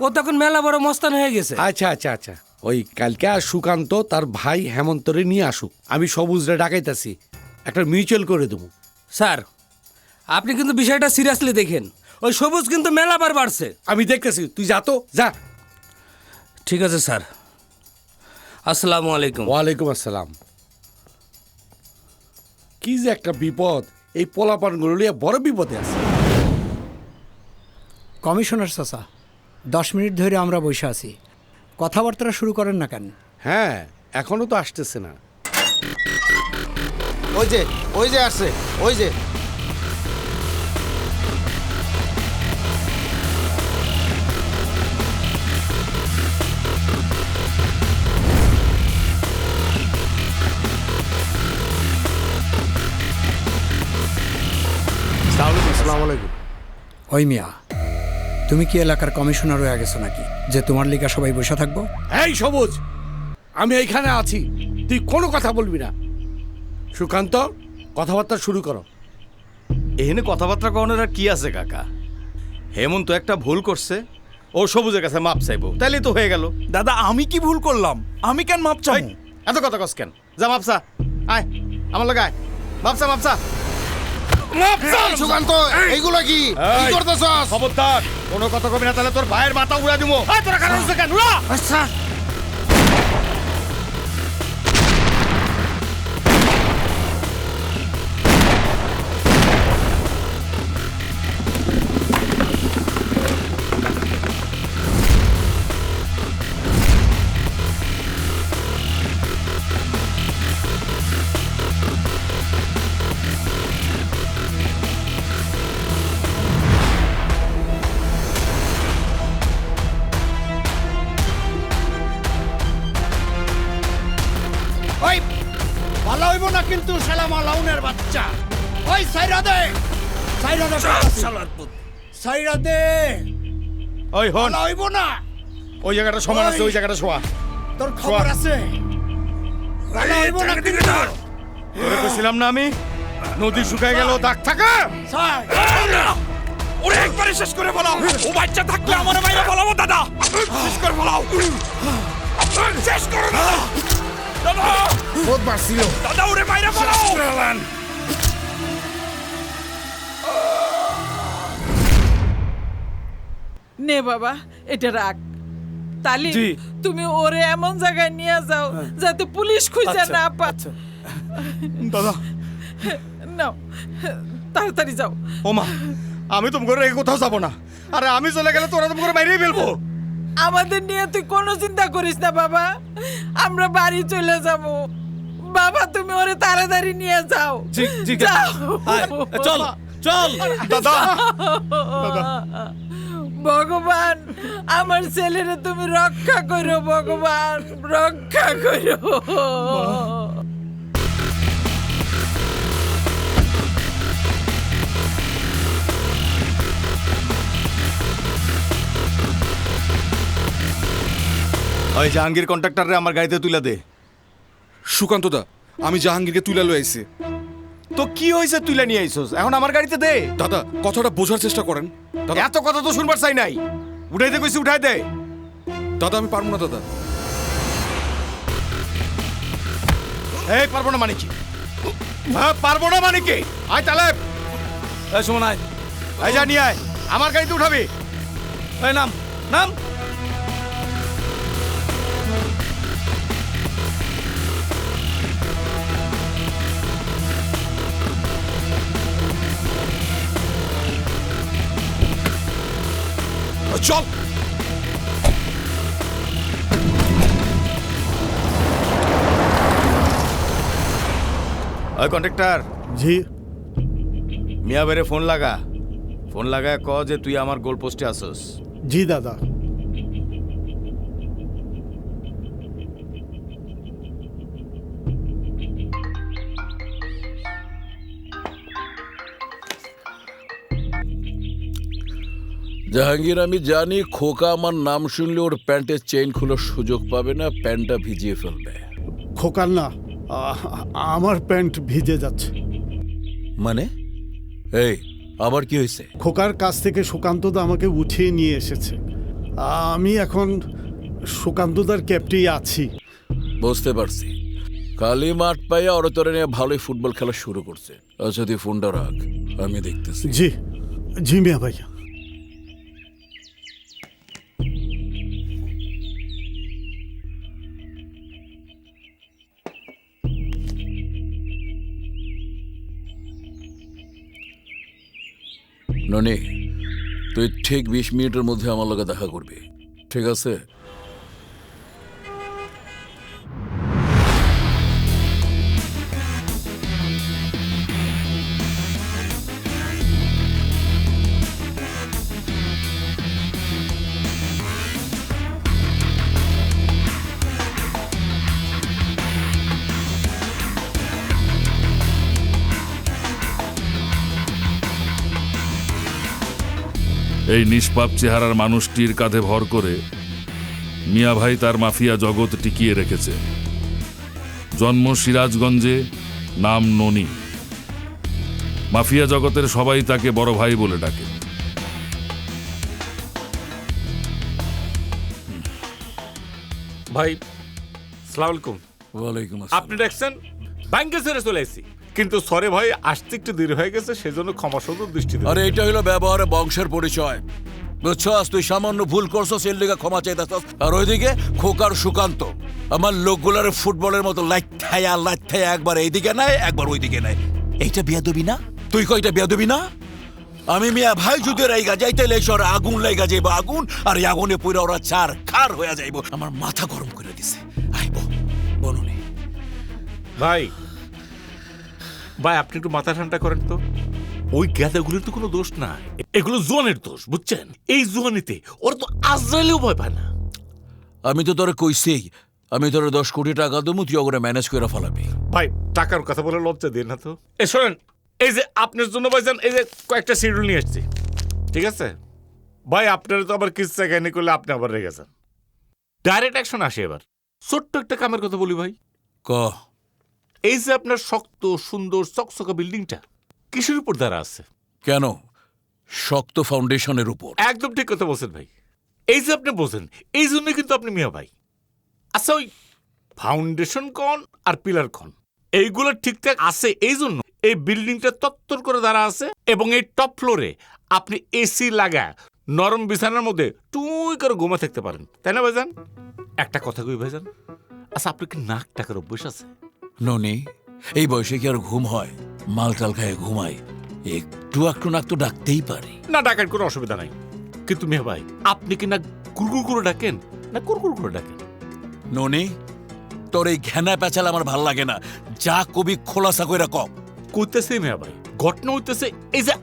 ও তখন মেলা বড় মস্তান হয়ে গেছে। আচ্ছা আচ্ছা আচ্ছা, ওই কালকে আর সুকান্ত তার ভাই হেমন্তরে নিয়ে আসুক, আমি সবুজরে ডাকাইতাছি, একটা মিউচুয়াল করে দেবো। স্যার আপনি কিন্তু বিষয়টা সিরিয়াসলি দেখেন, ওই সবুজ কিন্তু মেলাবার বাড়ছে। আমি দেখতেছি, তুই যা তো যা। ঠিক আছে স্যার, আসসালামু আলাইকুম। ওয়ালাইকুম আসসালাম। কি যে একটা বিপদ, এই পোলাপানগুলো নিয়ে বড় বিপদে আছে। কমিশনার চাচা, 10 মিনিট ধরে আমরা বসে আছি, কথাবার্তা শুরু করেন না কেন? হ্যাঁ, এখনো তো আসতেছে না। ওই যে আসছে, ওই যে। আসসালামু আলাইকুম। ওই মিয়া, তুমি কি এলাকার কমিশনার হয়ে গেছো নাকি যে তোমার লিগা সবাই বসে থাকবো? এই সবুজ, আমি এইখানে আছি, তুই কোনো কথা বলবি না। সুকান্ত, কথাবার্তা শুরু করো। এখানে কথাবার্তা কখনোর আর কি আছে কাকা? হেমন্ত একটা ভুল করছে, ও সবুজের কাছে মাপ চাইবো, তাইলে তো হয়ে গেল। দাদা আমি কি ভুল করলাম? আমি কেন মাপ চাই? এত কথা কস কেন? যা মাপসা, আয় আমার লগে আয়, মাপসা মাপসা। সুকান্ত, এইগুলো কি করতেছস? খবরদার কোনো কথা কবি না, তাহলে তোর ভাইয়ের মাথা উড়া দিব। তোরা কারণ হচ্ছে কেন? উড়া! আচ্ছা। ওই ভালো হইব না কিন্তু শালা মালাউনের বাচ্চা। ওই সাইরা দে, সাইরা দে শালার পুত, সাইরা দে। ওই হন, ভালো হইব না। ওই জায়গাটা সমান আছে, ওই জায়গাটা শোয়া। তোর খবর আছে? ভালো হইব না কিন্তু। তোরে কইছিলাম না আমি, নদী শুকায় গেল দাগ থাকা। ওরে একবারে শেষ করে ফেলাও। ও বাচ্চা থাকলে আমার বাইরে বলাবো দাদা। শেষ করে ফেলাও, শেষ করো দাদা। দাদা বহুত মারছিল দাদা, ওরে বাইরে ফেলাও। নে বাবা, এটা রাখ। তালি তুমি ওরে এমন জায়গায় নিয়ে যাও যাতে পুলিশ খুঁজে না পাচ্ছে। দাদা নাও, তাড়াতাড়ি যাও। ওমা, আমি তোমাকে রেখে কোথাও যাবো না। আরে আমি চলে গেলে তোরা তোমাকে বাইরেই ফেলবো। আমাদের নিয়ে তুই কোনো চিন্তা করিস না বাবা, আমরা বাড়ি চলে যাব। বাবা তুমি ওরে তাড়াতাড়ি নিয়ে যাও। যাও। চল চল দাদা। ভগবান আমার ছেলেরে তুমি রক্ষা করো, ভগবান রক্ষা করো। ওই জাহাঙ্গীর কন্ট্রাক্টরে আমার গাড়িতে তুলে দে। সুকান্ত দা, আমি জাহাঙ্গীরকে তুলে লয়ে আইছি। তো কি হয়েছে তুলে নিয়ে আইছস? এখন আমার গাড়িতে দে। দাদা কথাটা বোঝার চেষ্টা করেন। দাদা এত কথা তো শুনবার চাই নাই। উঠাই দে কইছি, উঠাই দে। দাদা আমি পারবো না দাদা। এই পারবো না মানে কি? হ্যাঁ পারবো না মানে কি? আয় তাহলে এই সুমন আয়, এই যা নিয়ে আয়, আমার গাড়িতে উঠাবি। এই নাম নাম। চল। ওই কন্ট্রাক্টর। জি। মিয়া বেরে ফোন লাগা, ফোন লাগায় ক যে তুই আমার গোল পোস্টে আসস। জি দাদা। জাহাঙ্গীর, আমি জানি খোকা আমার নাম শুনলে ওর প্যান্টের চেইন খোলার সুযোগ পাবে না, প্যান্টটা ভিজিয়ে ফেলবে। খোকার না, আমার প্যান্ট ভিজে যাচ্ছে। মানে এই আবার কি হয়েছে? খোকার কাছ থেকে সুকান্তদা আমাকে উঠিয়ে নিয়ে এসেছে। আমি এখন সুকান্তদার ক্যাপ্টেই আছি। বুঝতে পারছি, কালি মাঠ পাইয়া ওরা তোরে নিয়ে ভালোই ফুটবল খেলা শুরু করছে। আচ্ছা তুই ফোনটা রাখ, আমি দেখতেছি। জি জি মিয়া ভাইয়া। ননি, তুই ঠিক 20 মিনিটের মধ্যে আমার লগে দেখা করবি, ঠিক আছে? এই নিষ্পাপ চেহারার মানুষটির কাঁধে ভর করে মিয়া ভাই তার মাফিয়া জগৎ টিকিয়ে রেখেছে। জন্ম সিরাজগঞ্জে, নাম ননি। মাফিয়া জগতের সবাই তাকে বড় ভাই বলে ডাকে। ভাই সালাম আলাইকুম। ওয়ালাইকুম আপনি দেখছেন ব্যাংকে ছেড়ে চলে এসেছি, কিন্তু সরে ভাই আসতে একটু দেরি হয়ে গেছে, সেজন্য ক্ষমা সুন্দর দৃষ্টি দেবেন। আরে এটা হলো ব্যবহারে বংশের পরিচয়, বুঝছস? তুই সামান্য ভুল করছস, এর লিগে ক্ষমা চাইতাছস। আর ওইদিকে খোকার সুকান্ত আমার লোকগুলার ফুটবলের মতো লাইথায়া একবার এইদিকে নাই একবার ওইদিকে নাই। এইটা বিয়াদবি না? তুই কইটা বিয়াদবি না? আমি মিয়া ভাই যদি রাইগা যাইতে লেশর আগুন লাইগা যাইব, আগুন, আর এই আগুনে পুরা ওরা চার খার হয়ে যাইব। আমার মাথা গরম করে দিছে। আইব বলুন ভাই, ভাই আপনি একটু মাথা ঠান্ডা করেন তো। ওই গ্যাদাগুলির তো কোনো দোষ না, এগুলো জোয়ানের দোষ, বুঝছেন? এই জোয়ানিতে ওরা তো আজরাইলেও ভয় পায় না। আমি তো তোরে কইছি, আমি তোরে 10 কোটি টাকা দেবো, তুই ওগুলো ম্যানেজ করে ফেলাবি। ভাই টাকার কথা বলে লজ্জা দিয়ে না তো। এ শোনেন, এই যে আপনার জন্য ভাইজান এই যে কয়েকটা শিডিউল নিয়ে এসছি, ঠিক আছে? ভাই আপনারা তো আবার কিচ্ছা কাহিনী করলে আপনি আবার রেগে যান। ডাইরেক্ট অ্যাকশন আসে। এবার ছোট্ট একটা কামের কথা বলি ভাই। ক এই যে আপনার শক্ত সুন্দর চকচকা বিল্ডিংটা কিসের উপর দ্বারা আছে? কেন? শক্ত ফাউন্ডেশনের উপর। একদম ঠিক কথা বলছেন ভাই। এই যে আপনি বলছেন, এই জন্য কিন্তু আপনি মিয়া ভাই। আচ্ছা, ওই ফাউন্ডেশন কন আর পিলার কন, এইগুলো ঠিকঠাক আছে এই জন্য এই বিল্ডিংটা তত্তর করে দাঁড়া আছে, এবং এই টপ ফ্লোরে আপনি এসি লাগা নরম বিছানার মধ্যে টুই করে ঘুমা থাকতে পারেন, তাই না ভাইজান? একটা কথা কই ভাইজান, আচ্ছা আপনি কি নাক টাকার অভ্যাস আছে? ননি, এই বয়সে কি আর ঘুম হয়? মালটাল খায় ঘুমায়, একটু একটু নাক তো ডাকতেই পারি। না, ডাকার কোনো অসুবিধা নাই, কিন্তু মিয়া ভাই আপনি কি না কুরকুর করে ডাকেন না কুরকুর করে ডাকেন? ননি, তোর এই ঘেনা পেঁচাল আমার ভাল লাগে না, যা কবি খোলাসা কইরা ক। কইতেছে মিয়া ভাই, ঘটনা হইতেছে এই যে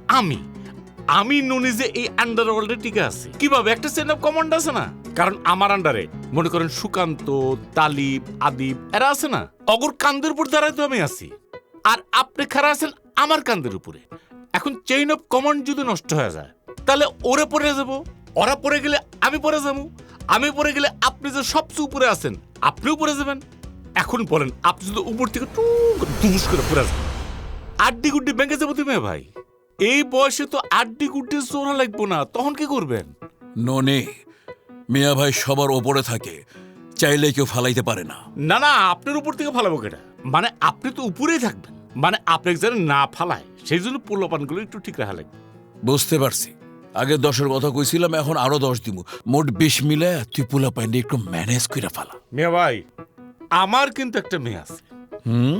আমি ননি যে এই আন্ডারওয়ার্ল্ডে টিকে আছে কিভাবে, একটা চেন অফ কমান্ড আছে না? কারণ আমার আন্ডারে মনে করেন সুকান্ত, তালিব, আদিব এরা আছে না, অগর কান্দের উপর দাঁড়ায় তো আমি আছি, আর আপনি খাড়া আছেন আমার কান্দের উপরে। এখন চেইন অফ কমান্ড যদি নষ্ট হয়ে যায়, তাহলে ওরে পড়ে যাব, ওরা পড়ে গেলে আমি পড়ে যাবো, আমি পড়ে গেলে আপনি যে সবচেয়ে উপরে আছেন আপনিও পড়ে যাবেন। এখন বলেন, আপনি যদি উপর থেকে দুস করে পড়ে যান, আড্ডি গুড্ডি ব্যাংকে যাবো তুমি ভাই। এই বয়সে তো আড্ডি গুড্ডি জোড়া লাগবো না, তখন কি করবেন? ননি, মিয়া ভাই সবার ওপরে থাকে, চাইলে কেউ ফালাইতে পারে না। না না, আপনার উপর থেকে ফালাবো কেটা? মানে আপনি তো উপরেই থাকবেন, মানে আপনাকে যেন না ফালায় সেই জন্য পোলাপানগুলো একটু ঠিক রাখা লাগবে। বুঝতে পারছি, আগে 10-এর কথা কইছিলাম, এখন আরো 10 দিব, মোট 20 মিলে তুই পোলাপান একটু ম্যানেজ করে ফেলা। মিয়া ভাই, আমার কিন্তু একটা মেয়ে আছে,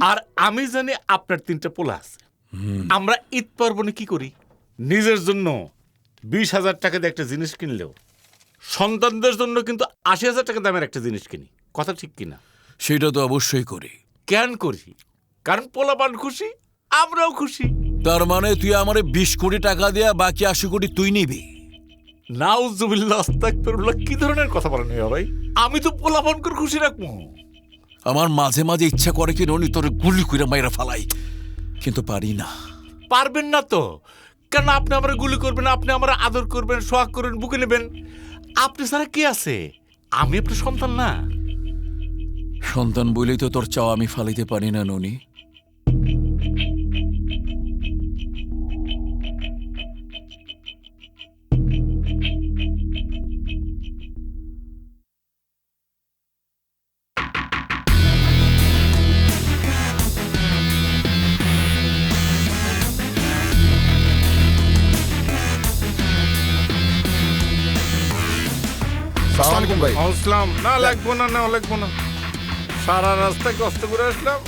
আর আমি জানি আপনার 3টা পোলা আছে। আমরা ঈদ পার্বণে কি করি, নিজের জন্য 20,000 টাকা দিয়ে একটা জিনিস কিনলেও সন্তানদের জন্য কিন্তু 80,000 টাকা দামের একটা জিনিস কিনি, কথা ঠিক কিনা? সেটা তো অবশ্যই করি। কেন করি? কারণ পোলাপান খুশি, আমরাও খুশি। তার মানে তুই আমারে 20 কোটি টাকা দিয়া বাকি 80 কোটি তুই নিবি? নাউজুবিল্লাহ, আস্তাগফিরুল্লাহ, কি ধরনের কথা বলেন ভাই? আমি তো পোলাপানকে খুশি রাখবো। আমার মাঝে মাঝে ইচ্ছা করে কি ননি তোরে গুলি কইরা মাইরা ফালাই, কিন্তু পারি না। পারবেন না তো, কেন আপনি আমার গুলি করবেন, আপনি আমার আদর করবেন, সোহাগ করবেন, বুকে নেবেন? আপনি ছাড়া কি আছে? আমি আপনার সন্তান না? সন্তান বলেই তো তোর চাও আমি ফালিতে পারি না ননি। আসসালাম। না লাগবো না, না লাগবো না। সারা রাস্তায় কষ্ট করে আসলাম,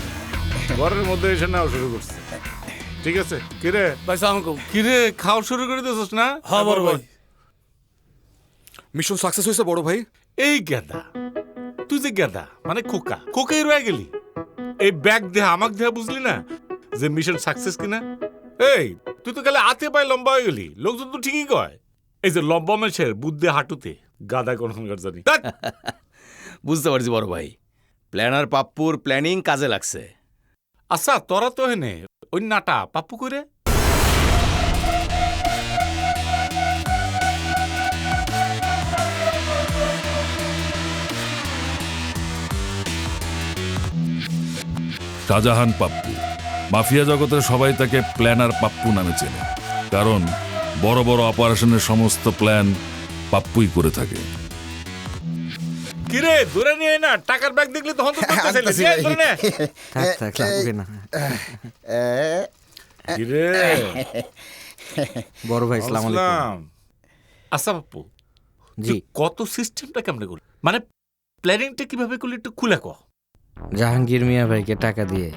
ঘরের মধ্যে এসে নেওয়া শুরু করছে। ঠিক আছে। কিরে ভাই সালাম আলাইকুম। কিরে খাওয়া শুরু করে দিয়েছিস না? হ্যাঁ বড় ভাই। মিশন সাকসেস হয়েছে বড় ভাই। এই গেদা, তুই যে গেদা মানে খোকা, খোকাই রয়ে গেলি। এই ব্যাগ দেহা আমাক দেহা বুঝলি না যে মিশন সাকসেস কিনা? এই তুই তো গেলে হাতে পায়ে লম্বা হয়ে গেলি, লোকজন তো ঠিকই কয় এই যে লম্বা মেছের বুদ্ধে হাঁটুতে, গাদা কোনখানকার জানি। বুঝতে পারছি বড় ভাই, প্ল্যানার পাপ্পুর প্ল্যানিং কাজে লাগছে। আচ্ছা তোরা তো হেনে ওই নাটা পাপ্পু করে শাহজাহান পাপ্পু। মাফিয়া জগতের সবাই তাকে প্ল্যানার পাপ্পু নামে চেনে, কারণ বড় বড় অপারেশনের সমস্ত প্ল্যান পাপ্পুই করে থাকে। কিরে ধরে নিয়ে না, টাকার ব্যাগ দেখলে তখন তো কিরে বড় ভাই সালাম আলাইকুম। আচ্ছা পাপ্পু, জি কত সিস্টেমটা কেমনে করলি, মানে প্ল্যানিংটা কিভাবে করলি একটু খুলে কও। জাহাঙ্গীর মিয়া ভাইকে টাকা দিয়ে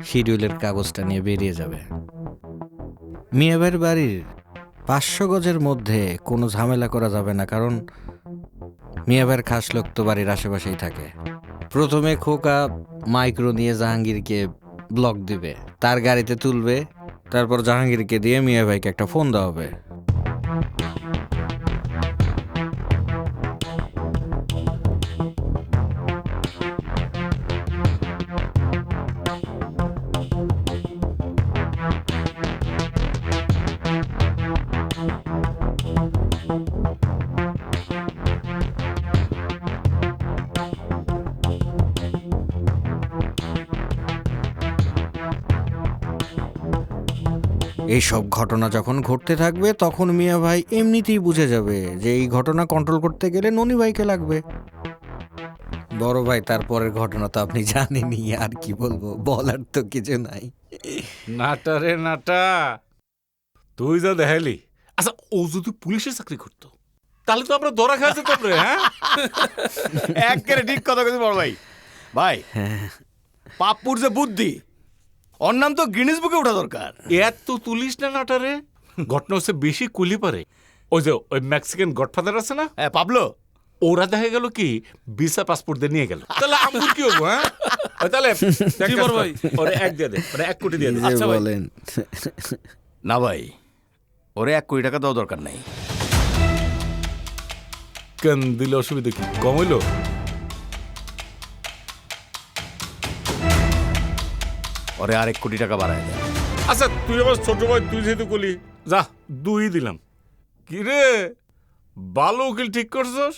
শিডিউলের কাগজটা নিয়ে বেরিয়ে যাবে। মিয়া ভাইয়ের বাড়ির 500 গজের মধ্যে কোনো ঝামেলা করা যাবে না, কারণ মিয়া ভাইয়ের খাস লোক তো বাড়ির আশেপাশেই থাকে। প্রথমে খোকা মাইক্রো নিয়ে জাহাঙ্গীরকে ব্লক দিবে, তার গাড়িতে তুলবে, তারপর জাহাঙ্গীরকে দিয়ে মিয়া ভাইকে একটা ফোন দেওয়া হবে। এই সব ঘটনা যখন ঘটতে থাকবে তখন মিয়া ভাই এমনিতেই বুঝে যাবে যে এই ঘটনা কন্ট্রোল করতে গেলে ননি ভাইকে লাগবে। বড় ভাই তারপরের ঘটনা তো আপনি জানেনই, আর কি বলবো, বলার তো কিছু নাই। নাটা রে নাটা, তুই যা দেখাইলি। আচ্ছা ও যদি পুলিশে চাকরি করতো তাহলে তো আমরা ধরা খাওয়া যেতাম রে। হ্যাঁ একেবারে ঠিক কথা বলছি বড় ভাই। ভাই পাপ্পুর যে বুদ্ধি, ওর নাম তো গিনিস বুকে ওঠা দরকার। এত তুলিস না নাটা রে, ঘটনা হচ্ছে বেশি কুলি পারে। ওই যে ওই মেক্সিকান গডফাদার আছে না, হ্যাঁ পাবলো, ওরা দেখা গেল কি ভিসা পাসপোর্ট দিয়ে নিয়ে গেল। তাহলে আঙ্গুর কি হবো? হ্যাঁ তাহলে ওরে 1 দিয়ে দে, ওরে 1 কোটি দিয়ে দে। আচ্ছা ভাই না ভাই, ওরে 1 কোটি টাকা দেওয়া দরকার নাই। কেন দিলে অসুবিধা কি, কম হইলো? ওরে আর 1 কোটি টাকা বাড়ায় দেয়। আচ্ছা তুই আমার ছোট ভাই, তুই যেহেতু কলি, যা 2 দিলাম। কি রে ভালো উকিল ঠিক করছস,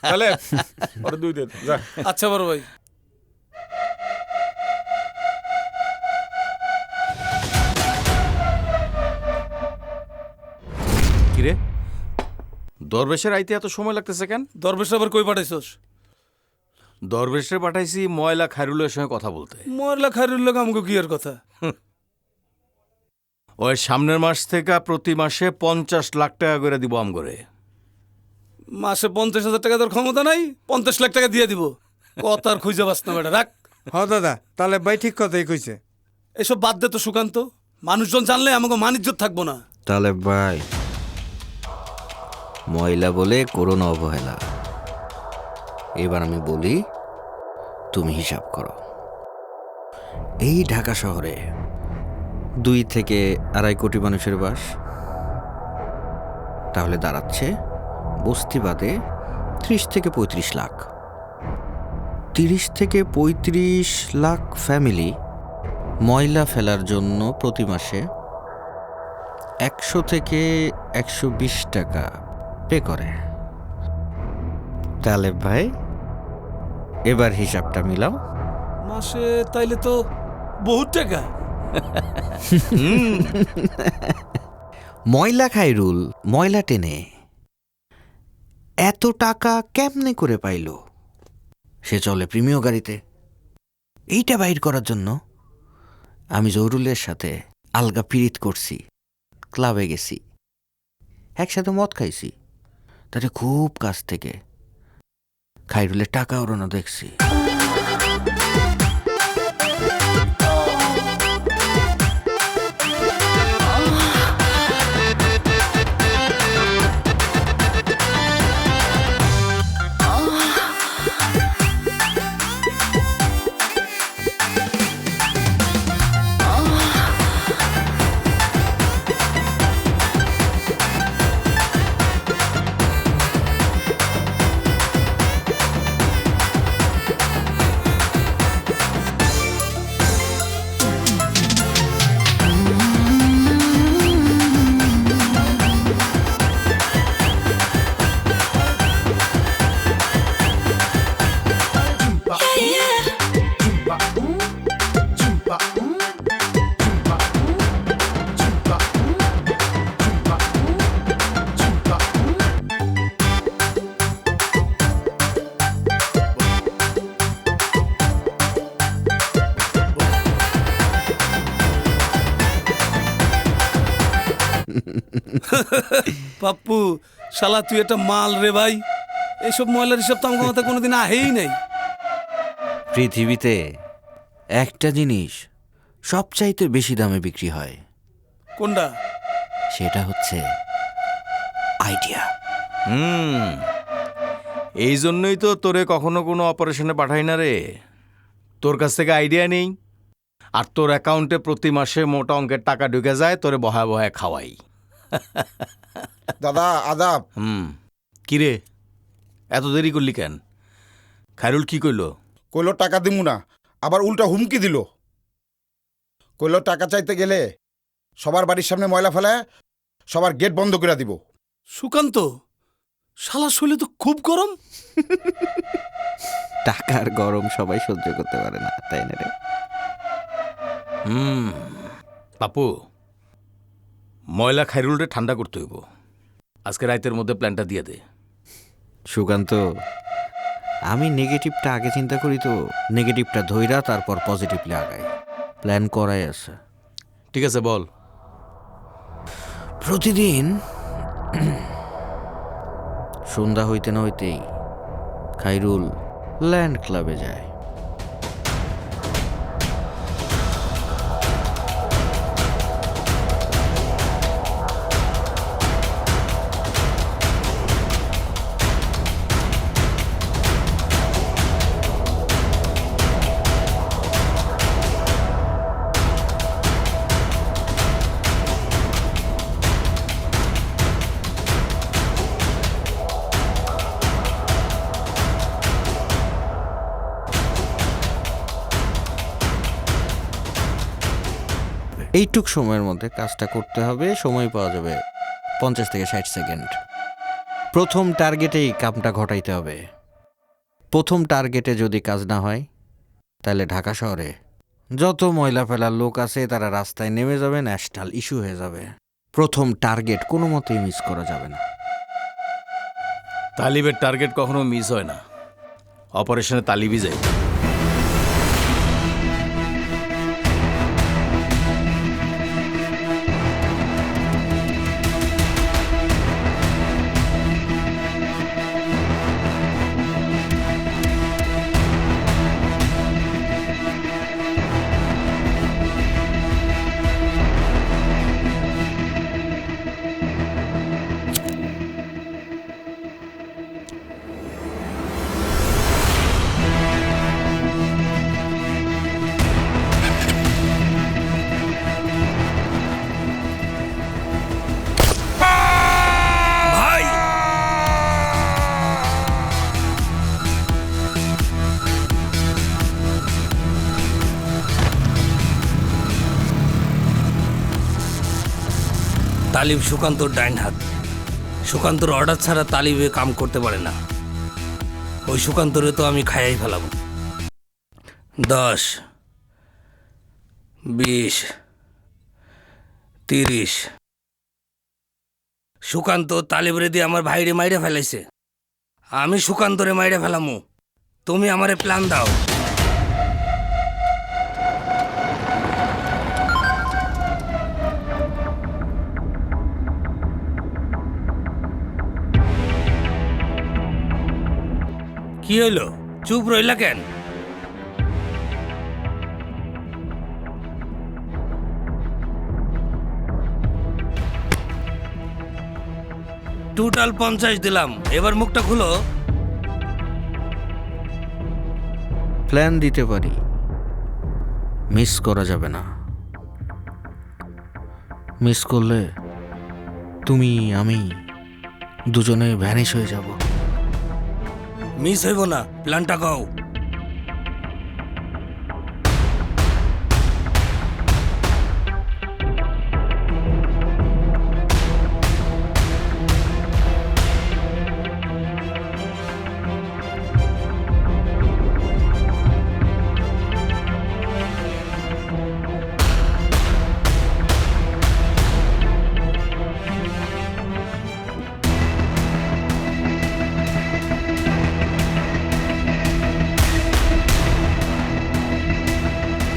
তাহলে ওরে 2 দে যা। আচ্ছা বড় ভাই। কিরে দরবেশের আইতে এত সময় লাগতেছে কেন? দরবেশ আবার কই পাঠাইছস? দরবেশে পাঠাইছি ময়লা খায়রুলের সঙ্গে কথা বলতে। ময়লা খায়রুল লোক আমাকে কি আর কথা? ওই সামনের মাস থেকে প্রতি মাসে 50 লাখ টাকা করে দিব আমগরে। মাসে 50,000 টাকা তোর ক্ষমতা নাই, 50 লাখ টাকা দিয়ে দিব। কথার খুঁজে বাস না বেটা, রাখ। হ্যাঁ দাদা, তাহলে ভাই ঠিক কথাই কইছে। এসব বাদ দে তো সুকান্ত, মানুষজন জানলে আমাকে মানিজ্জত থাকবো না। তাহলে ভাই মহিলা বলে করোনা অবহেলা। এবার আমি বলি, তুমি হিসাব করো। এই ঢাকা শহরে 2 থেকে 2.5 কোটি মানুষের বাস, তাহলে দাঁড়াচ্ছে বস্তি বাদে 30 থেকে 35 লাখ। 30 থেকে 35 লাখ ফ্যামিলি ময়লা ফেলার জন্য প্রতি মাসে 100 থেকে 120 টাকা পে করে। তালেব ভাই, এবার হিসাবটা মিলাও। মাসে তাইলে তো বহুত টাকা। ময়লা খাইরুল ময়লা টেনে এত টাকা কেমনে করে পাইল? সে চলে প্রিমিয় গাড়িতে। এইটা বাইর করার জন্য আমি জহুরুলের সাথে আলগা পিরিত করছি, ক্লাবে গেছি, একসাথে মদ খাইছি, তাতে খুব কাছ থেকে খাইরুলের টাকা ওড়ানো দেখছি। পাপ্পু, শালা তুই একটা মাল রে ভাই। এইসব ময়লার হিসাব তো আমার মাথায় কোনোদিন আহেই নাই। পৃথিবীতে একটা জিনিস সবচাইতে বেশি দামে বিক্রি হয়। কোনটা? সেটা হচ্ছে আইডিয়া। এই জন্যই তো তোরে কখনো কোনো অপারেশনে পাঠাই না রে। তোর কাছ থেকে আইডিয়া নেই, আর তোর অ্যাকাউন্টে প্রতি মাসে মোটা অঙ্কের টাকা ঢুকে যায়, তোরে বহায় বহায় খাওয়াই। দাদা আদাব। কিরে, এত দেরি করলি কেন? খায়রুল কি কইল? কইলো টাকা দিমু না, আবার উল্টা হুমকি দিল। কইলো টাকা চাইতে গেলে সবার বাড়ির সামনে ময়লা ফেলায় সবার গেট বন্ধ করে দিব। সুকান্ত, শালা শৈলে তো খুব গরম। টাকার গরম সবাই সহ্য করতে পারে না, তাই না রে? পাপু, ময়লা খায়রুলরে ঠান্ডা করতে হইব। আজকে রাতের মধ্যে প্ল্যানটা দিয়ে দে। সুকান্ত, আমি নেগেটিভটা আগে চিন্তা করি, তো নেগেটিভটা ধইরা তারপর পজিটিভলি আগাই। প্ল্যান করাই আছে। ঠিক আছে, বল। প্রতিদিন সন্ধ্যা হইতে না হইতেই খাইরুল ল্যান্ড ক্লাবে যায়। এইটুক সময়ের মধ্যে কাজটা করতে হবে। সময় পাওয়া যাবে 50 থেকে 60 সেকেন্ড। প্রথম টার্গেটেই কামটা ঘটাইতে হবে। প্রথম টার্গেটে যদি কাজ না হয়, তাহলে ঢাকা শহরে যত ময়লা ফেলার লোক আছে তারা রাস্তায় নেমে যাবে, ন্যাশনাল ইস্যু হয়ে যাবে। প্রথম টার্গেট কোনো মতেই মিস করা যাবে না। তালিবের টার্গেট কখনো মিস হয় না। অপারেশনে তালিবই যায়। তালিব সুকান্তর ডাইন হাত। সুকান্তর অর্ডার ছাড়া তালিবে কাম করতে পারে না। ওই সুকান্তরে তো আমি খাইয়াই ফেলাম। 10, 20, 30। সুকান্ত তালিবরে দিয়ে আমার ভাইরে মাইরে ফেলাইছে। আমি সুকান্তরে মাইরে ফেলামু। তুমি আমারে প্ল্যান দাও। কি হইল? চুপ রইলা কেন? টোটাল 50 দিলাম, এবার মুখটা খুলো। প্ল্যান দিতে পারি, মিস করা যাবে না। মিস করলে তুমি আমি দুজনে ভ্যানিশ হয়ে যাব। মিস হইব না, প্ল্যানটা গাও।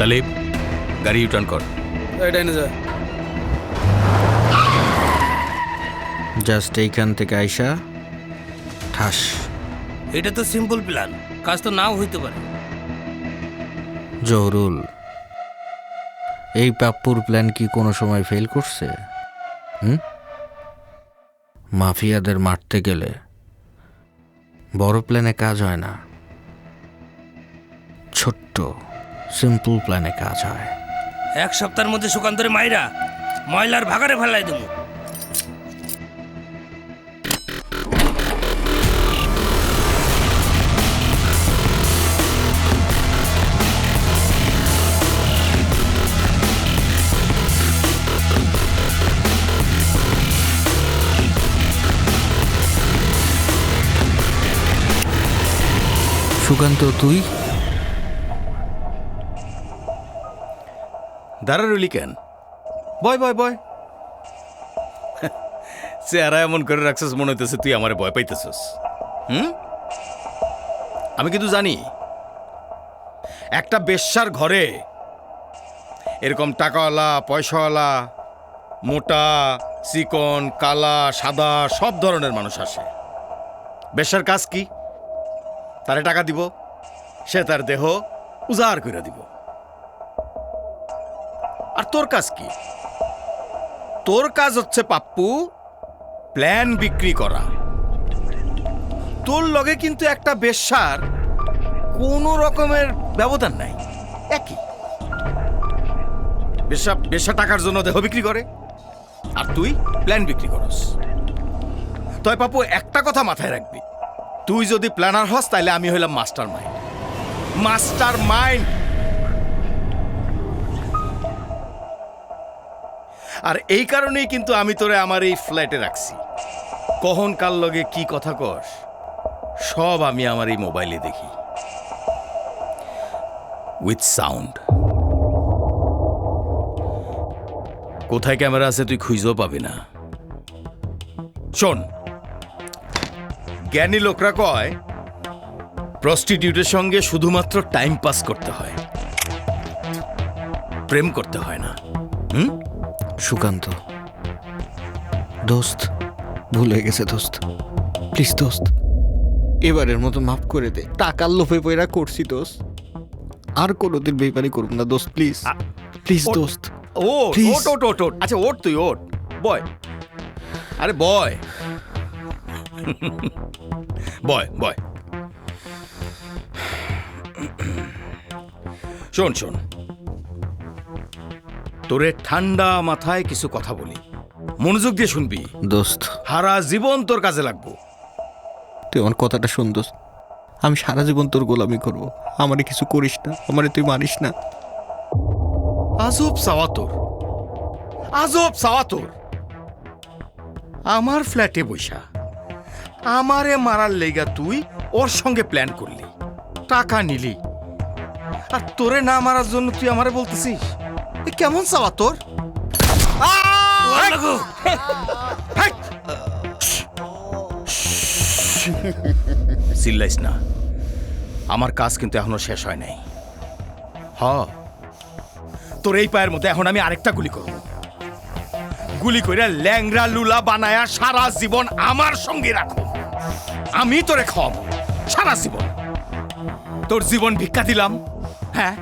তালিব, গাড়ি ইউটার্ন কর। জাস্ট এইখান থেকে আইসা ঠাস। এটা তো সিম্পল প্ল্যান, কাজ তো নাও হইতে পারে। জহরুল, এই পাপ্পুর প্ল্যান কি কোনো সময় ফেল করছে? মাফিয়াদের মারতে গেলে বড় প্ল্যানে কাজ হয় না, ছোট্ট সিম্পল প্ল্যানে কাজ হয়। 1 সপ্তাহের মধ্যে সুকান্তরে মাইরা ময়লার ভাগারে ফেলাই দেবো। সুকান্ত, তুই দাঁড়া রইলি কেন? বয় বয় বয়। চেহারা এমন করে রাখছিস, মনে হইতেছে তুই আমারে ভয় পাইতেছিস। আমি কিন্তু জানি একটা বেশ্যার ঘরে এরকম টাকাওয়ালা, পয়সাওয়ালা, মোটা, চিকন, কালা, সাদা সব ধরনের মানুষ আসে। বেশ্যার কাজ কি? তারে টাকা দিব, সে তার দেহ উজাড় করে দিব। আর তোর কাজ কি? তোর কাজ হচ্ছে পাপ্পু প্ল্যান বিক্রি করা। তোর লগে কিন্তু একটা বেশ্যার কোনো রকমের ব্যবধান নাই, একই। বেশ্যা টাকার জন্য দেহ বিক্রি করে, আর তুই প্ল্যান বিক্রি করস। তাই পাপ্পু, একটা কথা মাথায় রাখবি, তুই যদি প্ল্যানার হস তাইলে আমি হইলাম মাস্টার মাইন্ড। Mastermind. আর এই কারণেই কিন্তু আমি তোরে আমার এই ফ্ল্যাটে রাখছি। কখন কার লগে কি কথা কস সব আমি আমার এই মোবাইলে দেখি, উইথ সাউন্ড। কোথায় ক্যামেরা আছে তুই খুঁজেও পাবি না। শোন, জ্ঞানী লোকরা কয় প্রস্টিটিউটের সঙ্গে শুধুমাত্র টাইম পাস করতে হয়, প্রেম করতে হয় না। সুকান্ত, দোস্ত, ভুল হয়ে গেছে দোস্ত, প্লিজ দোস্ত, এবারের মতো মাফ করে দে। টাকার লোভে পয়রা করছি দোস্ত, আর কোনোদিন বেইমানি করব না দোস্ত, প্লিজ প্লিজ দোস্ত। ওট ওট ওট ওট। আচ্ছা ওট, তুই ওট, বয়। আরে বয় বয় বয়। শোন শোন, তোরে ঠান্ডা মাথায় কিছু কথা বলি, মনোযোগ দিয়ে শুনবি দোস্ত। সারা জীবন তোর কাজে লাগবো। তুই আমার কথাটা শুন দোস্ত, আমি সারা জীবন তোর গোলামি করব। আমারে কিছু করিস না, আমারে তুই মারিস না। আজব চাওয়া তোর, আজব চাওয়া তোর। আমার ফ্ল্যাটে বৈশা আমারে মারার লেগা তুই ওর সঙ্গে প্ল্যান করলি, টাকা নিলি, আর তোরে না মারার জন্য তুই আমারে বলতেছিস? এ কেমন চাওয়া তোর? চিল্লাইস না, আমার কাজ কিন্তু এখনো শেষ হয় নাই। তোর এই পায়ের মধ্যে এখন আমি আরেকটা গুলি করব, গুলি করে ল্যাংরা লুলা বানায়া সারা জীবন আমার সঙ্গে রাখো। আমি তোরে খাওয়াবো সারা জীবন, তোর জীবন ভিক্ষা দিলাম। হ্যাঁ,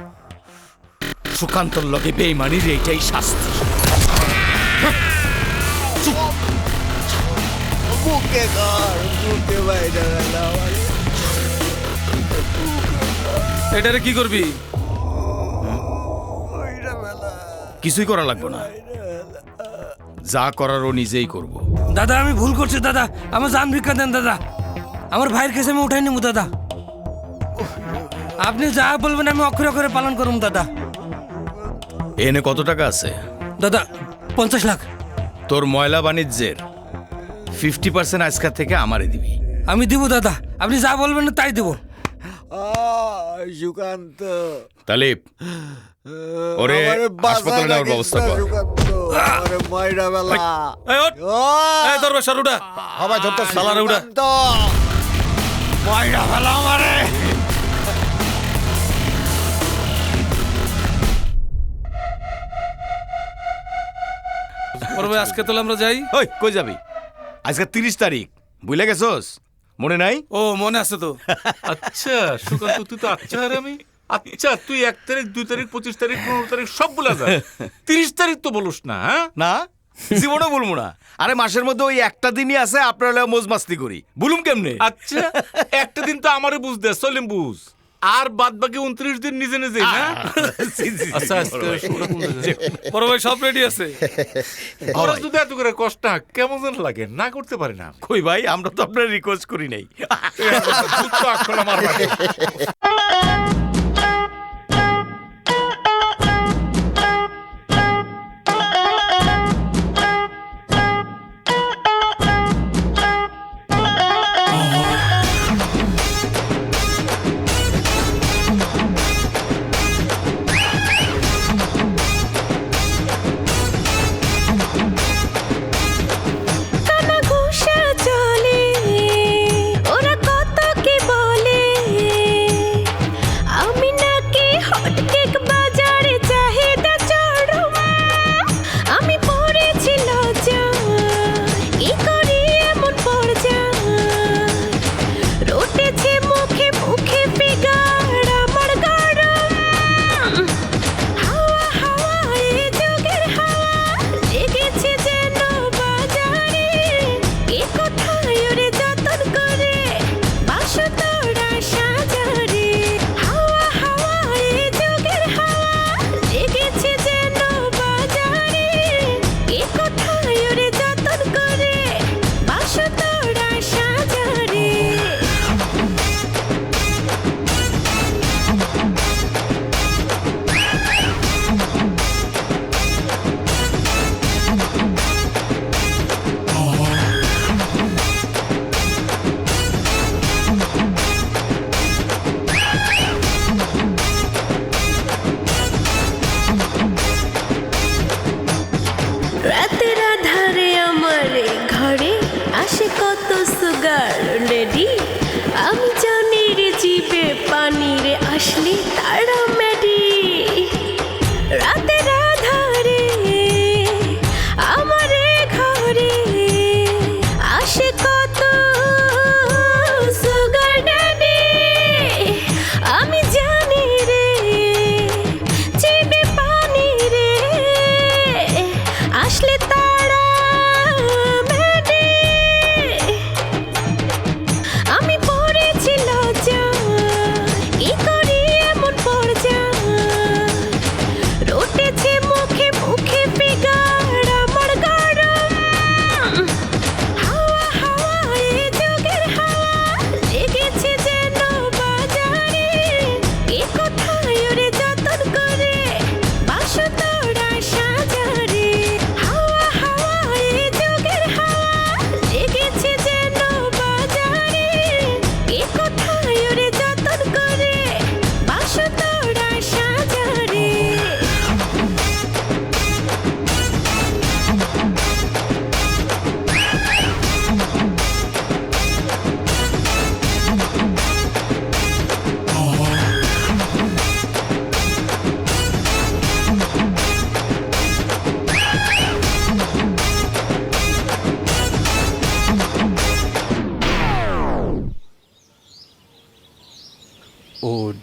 সুকান্তর লগে বেইমানির এইটাই শাস্তি। এটারে কি করবি? কিছুই করা লাগবে না, যা করার ও নিজেই করব। দাদা আমি ভুল করছি দাদা, আমার জান ভিক্ষা দেন দাদা, আমার ভাইয়ের কাছে আমি উঠাই নিবো দাদা। আপনি যা বলবেন আমি অক্ষরে অক্ষরে পালন করুম দাদা। এনে কত টাকা আছে? দাদা 50 লাখ। তোর ময়লা বাণিজ্যের 50% আজকের থেকে আমারে দিবি। আমি দিব দাদা, আপনি যা বলবেন তাই দিব। সুকান্ত, তালিব, ওরে হাসপাতালে নেওয়ার ব্যবস্থা কর। মাইরা বেলা ধরবে সরুটা সবাই ধরতে সালারে উড়া মাইরা বেলা আমারে। আজকে তাহলে আমরা যাই। ওই কই যাবি? আজকে 30 তারিখ, ভুলে গেছস? মনে নাই? ও মনে আছে তো। আচ্ছা সুকান্ত, তুই তো আচ্ছা আর আমি আচ্ছা, তুই 1 তারিখ 2 তারিখ 25 তারিখ 15 তারিখ সব বলে যা, 30 তারিখ তো বলুস না। হ্যাঁ না, জীবনও বলবো না। আরে মাসের মধ্যে ওই একটা দিনই আছে, আপনারা মোজ মাস্তি করি, বলুম কেমনে? আচ্ছা একটা দিন তো আমারে বুঝ দে, সলিম বুঝ, আর বাদ বাকি 29 দিন নিজে নিজে না। আচ্ছা বড় ভাই সব রেডি আছে। ওরা যদি এত করে কষ্ট কেমন যেন লাগে, না করতে পারি না। কই ভাই, আমরা তো আপনার রিকোয়েস্ট করি নাই। হাওয়া হাওয়া এ যুগের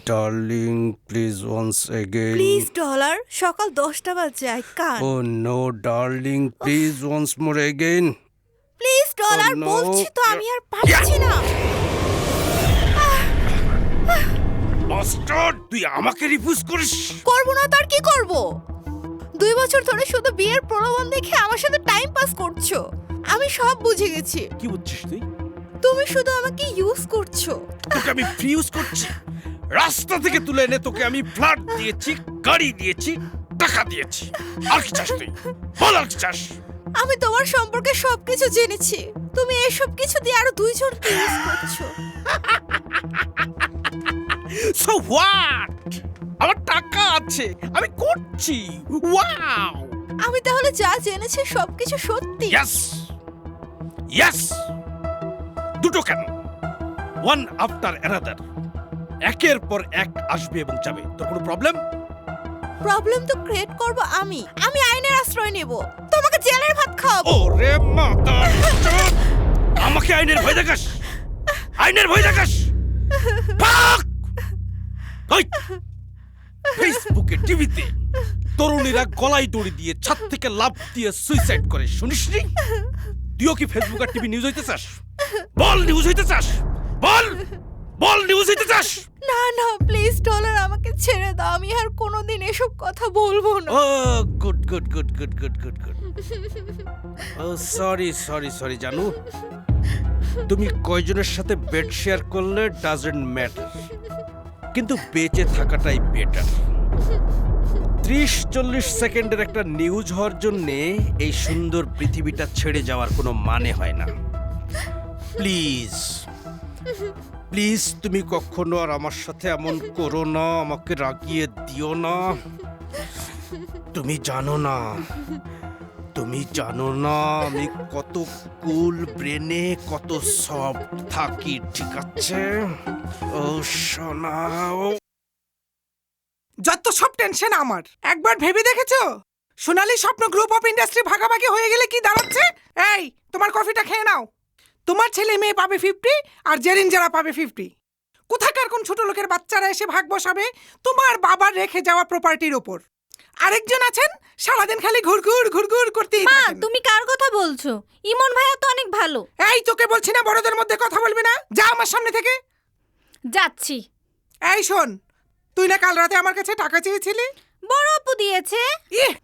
darling please once again please dollar সকাল 10টা বাজে I can oh no darling please once more again please dollar no. বলছি তো আমি আর পারছি না বাস্টার্ড তুই আমাকে রিফিউজ করিস করব না তার কি করব 2 বছর ধরে শুধু বিয়ের প্রলোভন দেখে আমার সাথে টাইম পাস করছো আমি সব বুঝে গেছি কি বুঝছিস তুই তুমি শুধু আমাকে ইউজ করছো তোকে আমি ফ্রি ইউজ করছি রাস্তা থেকে তুলে এনে তোকে আমি ফ্ল্যাট দিয়েছি গাড়ি দিয়েছি টাকা দিয়েছি আর কি চাস তুই বল আর কি চাস আমি তোমার সম্পর্কে সবকিছু জেনেছি তুমি এসব কিছু দিয়ে আরো 2 জনকে ইউজ করছো সো হোয়াট আমার টাকা আছে আমি করছি ওয়াও আমি তাহলে যা জেনেছি সবকিছু সত্যি ইয়েস ইয়েস দুটো কেন ওয়ান আফটার অ্যানাদার একের পর এক আসবে এবং যাবে তোর কোনো প্রবলেম প্রবলেম তো ক্রিয়েট করব আমি আইনের আশ্রয় নেব তোমাকে জেলের ভাত খাওয়াবো ওরে মাতা আমাকে আইনের ভয় দেখাস আইনের ভয় দেখাস পাক ওই ফেসবুকে টিভিতে তরুণীরা গলায় দড়ি দিয়ে ছাদ থেকে লাফ দিয়ে সুইসাইড করে শুনিসনি তুইও কি ফেসবুক আর টিভি নিউজ হইতে চাস বল নিউজ হইতে চাস বল বল নিউজ হইতে চাস না না প্লিজ ডলার আমাকে ছেড়ে দাও আমি আর কোনোদিন এসব কথা বলবো না oh good good good good good good good oh sorry sorry sorry জানু তুমি কয়জনের সাথে বেড শেয়ার করলে ডাজন্ট ম্যাটার কিন্তু বেঁচে থাকাটাই বেটার 30-40 সেকেন্ডের একটা নিউজ হওয়ার জন্য এই সুন্দর পৃথিবীটা ছেড়ে যাওয়ার কোনো মানে হয় না প্লিজ প্লিজ তুমি কখনো আর আমার সাথে এমন করো না আমাকে রাগিয়ে দিও না তুমি জানো না আমি কত কুল ব্রেনে কত সফট থাকি ঠিক আছে ও সোনা যত সব টেনশন আমার একবার ভেবে দেখেছো সোনালী স্বপ্ন গ্রুপ অফ ইন্ডাস্ট্রি ভাগাভাগি হয়ে গেলে কি দাঁড়াচ্ছে এই তোমার কফিটা খেয়ে নাও তোমার ছেলে মেয়ে পাবে 50 আর জেরিন যারা পাবে 50 কোথাকার কোন ছোট লোকের বাচ্চারা এসে ভাগ বসাবে তোমার বাবার রেখে যাওয়া প্রপার্টির উপর আরেকজন আছেন সারাদিন খালি ঘুরঘুর করতেই মা থাকেন তুমি কার কথা বলছো ইমন ভাইয়া তো অনেক ভালো এই তোকে বলছি না বড়দের মধ্যে কথা বলবি না যা আমার সামনে থেকে যাচ্ছি এই শোন তুই না কাল রাতে আমার কাছে টাকা চেয়েছিলি বড় আপু দিয়েছে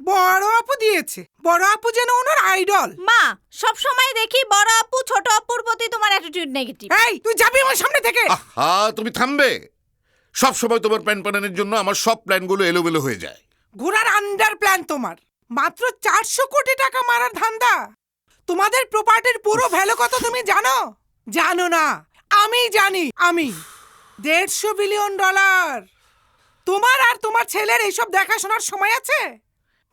বড় আপু দিয়েছে বড় আপু যেন ওনার আইডল মা সব সময় দেখি বড় আপু ছোট আপুর প্রতি তোমার অ্যাটিটিউড নেগেটিভ এই তুই যাবি আমার সামনে থেকে হ্যাঁ তুমি থামবে সব সময় তোমার প্ল্যান বানানোর জন্য আমার সব প্ল্যানগুলো এলোমেলো হয়ে যায় ঘোড়ার আন্ডার প্ল্যান তোমার মাত্র 400 কোটি টাকা মারার ধান্দা তোমাদের প্রপার্টির পুরো ভ্যালু কত তুমি জানো না আমি জানি আমি $150 বিলিয়ন তোমার আর তোমার ছেলের এইসব দেখাশোনার সময় আছে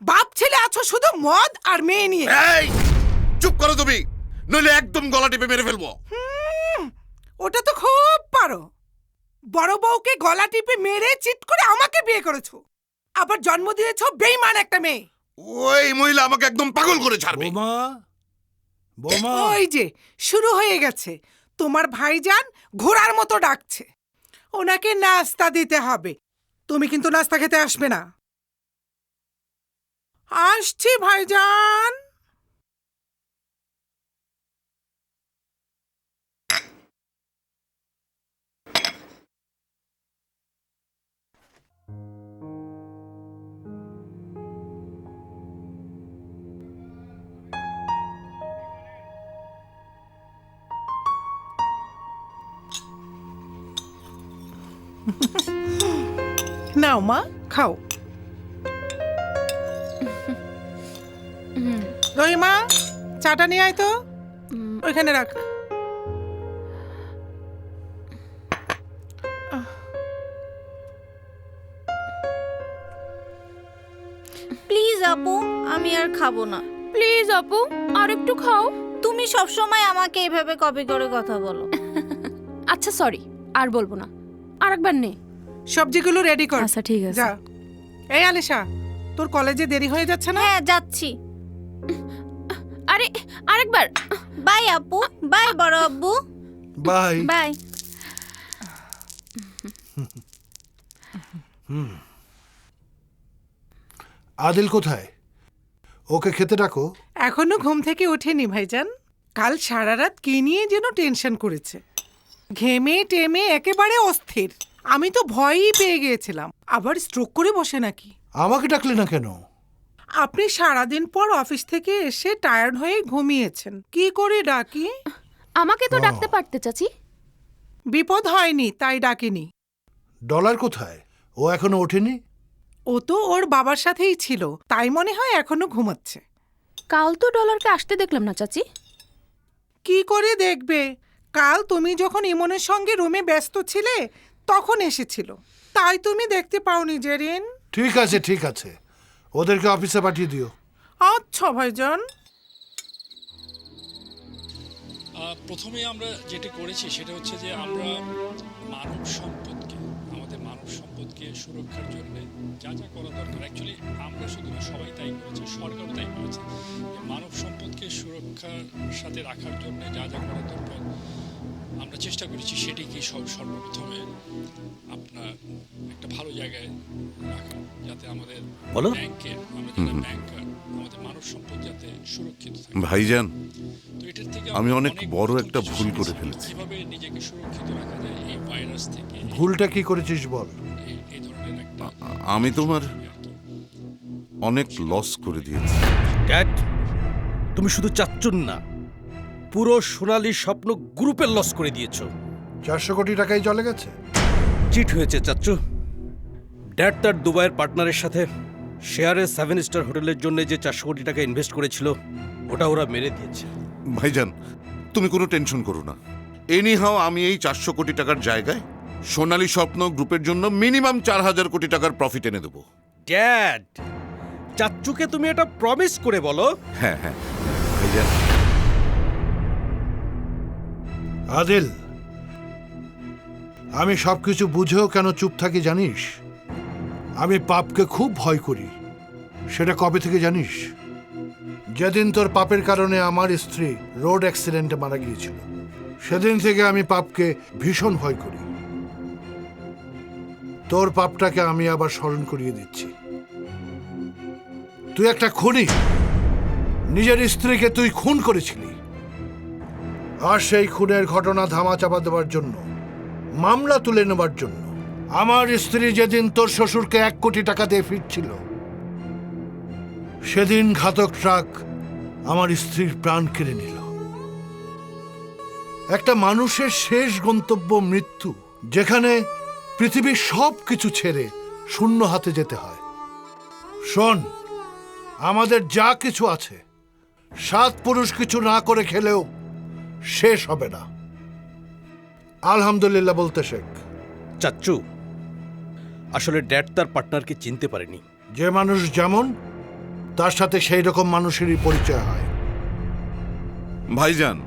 বাপ ছেলে আছো শুধু মদ আর মেয়ে নিয়ে এই চুপ করো তুমি নইলে একদম গলা টিপে মেরে ফেলবো ওটা তো খুব পারো বড় বউকে গলা টিপে মেরে চিট করে আমাকে বিয়ে করেছো আবার জন্ম দিয়েছো বেঈমান একটা মেয়ে ওই মহিলা আমাকে একদম পাগল করে ছাড়বে বোমা ওই যে শুরু হয়ে গেছে তোমার ভাইজান ঘোড়ার মতো ডাকছে ওনাকে নাস্তা দিতে হবে তুমি কিন্তু নাস্তা খেতে আসবে না আসছি ভাইজান নাও মা খাও রহিমা চাটা নিয়ে আয় তো ওইখানে রাখ প্লিজ আপু আমি আর খাবো না প্লিজ আপু আর একটু খাও তুমি সব সময় আমাকে এভাবে কপি করে কথা বলো আচ্ছা সরি আর বলবো না আরেকবার নে সবজিগুলো রেডি কর আচ্ছা ঠিক আছে যা এই আলিশা তোর কলেজে দেরি হয়ে যাচ্ছে না হ্যাঁ যাচ্ছি আরে আরেকবার বাই আপু বাই বড় আব্বু বাই বাই আদিল কোথায়? ওকে খেতে ডাকো। এখনো ঘুম থেকে ওঠেনি ভাইজান। কাল সারা রাত কি নিয়ে যেন টেনশন করেছে, ঘেমে টেমে একেবারে অস্থির। আমি তো ভয়ই পেয়ে গিয়েছিলাম, আবার স্ট্রোক করে বসে নাকি। আমাকে ডাকলে না কেন? আপনি সারাদিন পর অফিস থেকে এসে টায়ার্ড হয়ে ঘুমিয়েছেন, কি করে ডাকি? আমাকে তো ডাকতে পারতে চাচি। বিপদ হয়নি তাই ডাকিনি। ডলার কোথায়? ও এখনো ওঠেনি? ও তো ওর বাবার সাথেই ছিল, তাই মনে হয় এখনো ঘুমাচ্ছে। কাল তো ডলারকে আসতে দেখলাম না চাচি। কি করে দেখবে? কাল তুমি যখন ইমনের সঙ্গে রুমে ব্যস্ত ছিলে তখন এসেছিল, তাই তুমি দেখতে পাওনি জেরিন। ঠিক আছে ঠিক আছে, ওদেরকে অফিসে পাঠিয়ে দিও। আচ্ছা ভাইজান। প্রথমে আমরা যেটা করেছি সেটা হচ্ছে যে আমরা মানব সম্পদকে, আমাদের মানব সম্পদকে সুরক্ষার জন্য যা যা করা দরকার, অ্যাকচুয়ালি আমরা শুধু না, সবাই তাই করেছে, সরকারও তাই করেছে। মানব সম্পদকে সুরক্ষার সাথে রাখার জন্য যা যা করা দরকার আমরা চেষ্টা করেছি, সেটিকে সর্বপ্রথমে আপনার একটা ভালো জায়গায় রাখা, যাতে আমাদের ব্যাংকের, আমরা যারা ব্যাংকার, আমাদের মানব সম্পদ যাতে সুরক্ষিত থাকে। ভাইজান, তো এটার থেকে আমি অনেক বড় একটা ভুল করে ফেলেছি। কিভাবে নিজেকে সুরক্ষিত রাখা যায় এই ভাইরাস থেকে। ভুলটা কি করেছিস বল? এই ধরনের একটা আমি তোমার অনেক লস করে দিয়েছি। ড্যাড, তুমি শুধু চাচ্চুন না, পুরো সোনালী স্বপ্ন গ্রুপের লস করে দিয়েছো। 400 কোটি টাকাই চলে গেছে। চিট হয়েছে চাচ্চু। ড্যাড তার দুবাইয়ের পার্টনারের সাথে শেয়ারে 7 স্টার হোটেলের জন্য যে 400 কোটি টাকা ইনভেস্ট করেছিল, ওটা ওরা মেরে দিয়েছে। ভাইজান, তুমি কোনো টেনশন করো না। এনিহাও আমি এই 400 কোটি টাকার জায়গায় সোনালী স্বপ্ন গ্রুপের জন্য মিনিমাম 4000 কোটি টাকার প্রফিট এনে দেবো। ড্যাড, চাচ্চুকে তুমি এটা প্রমিস করে বলো। হ্যাঁ হ্যাঁ ভাইজান। আদিল, আমি সবকিছু বুঝেও কেন চুপ থাকি জানিস? আমি পাপকে খুব ভয় করি। সেটা কবে থেকে জানিস? যেদিন তোর পাপের কারণে আমার স্ত্রী রোড অ্যাক্সিডেন্টে মারা গিয়েছিল, সেদিন থেকে আমি পাপকে ভীষণ ভয় করি। তোর পাপটাকে আমি আবার স্মরণ করিয়ে দিচ্ছি। তুই একটা খুনি, নিজের স্ত্রীকে তুই খুন করেছিলি। আর সেই খুনের ঘটনা ধামাচাপা দেওয়ার জন্য, মামলা তুলে নেবার জন্য আমার স্ত্রী যেদিন তোর শ্বশুরকে 1 কোটি টাকা দিয়ে ফিরছিল, সেদিন ঘাতক ট্রাক আমার স্ত্রীর প্রাণ কেড়ে নিল। একটা মানুষের শেষ গন্তব্য মৃত্যু, যেখানে পৃথিবীর সব কিছু ছেড়ে শূন্য হাতে যেতে হয়। শোন, আমাদের যা কিছু আছে 7 পুরুষ কিছু না করে খেলেও শেষ হবে না। আলহামদুলিল্লাহ বলতে শেখ। চাচ্চু, আসলে ড্যাড তার পার্টনারকে চিনতে পারেনি। যে মানুষ যেমন, তার সাথে সেই রকম মানুষেরই পরিচয় হয়। ভাইজান,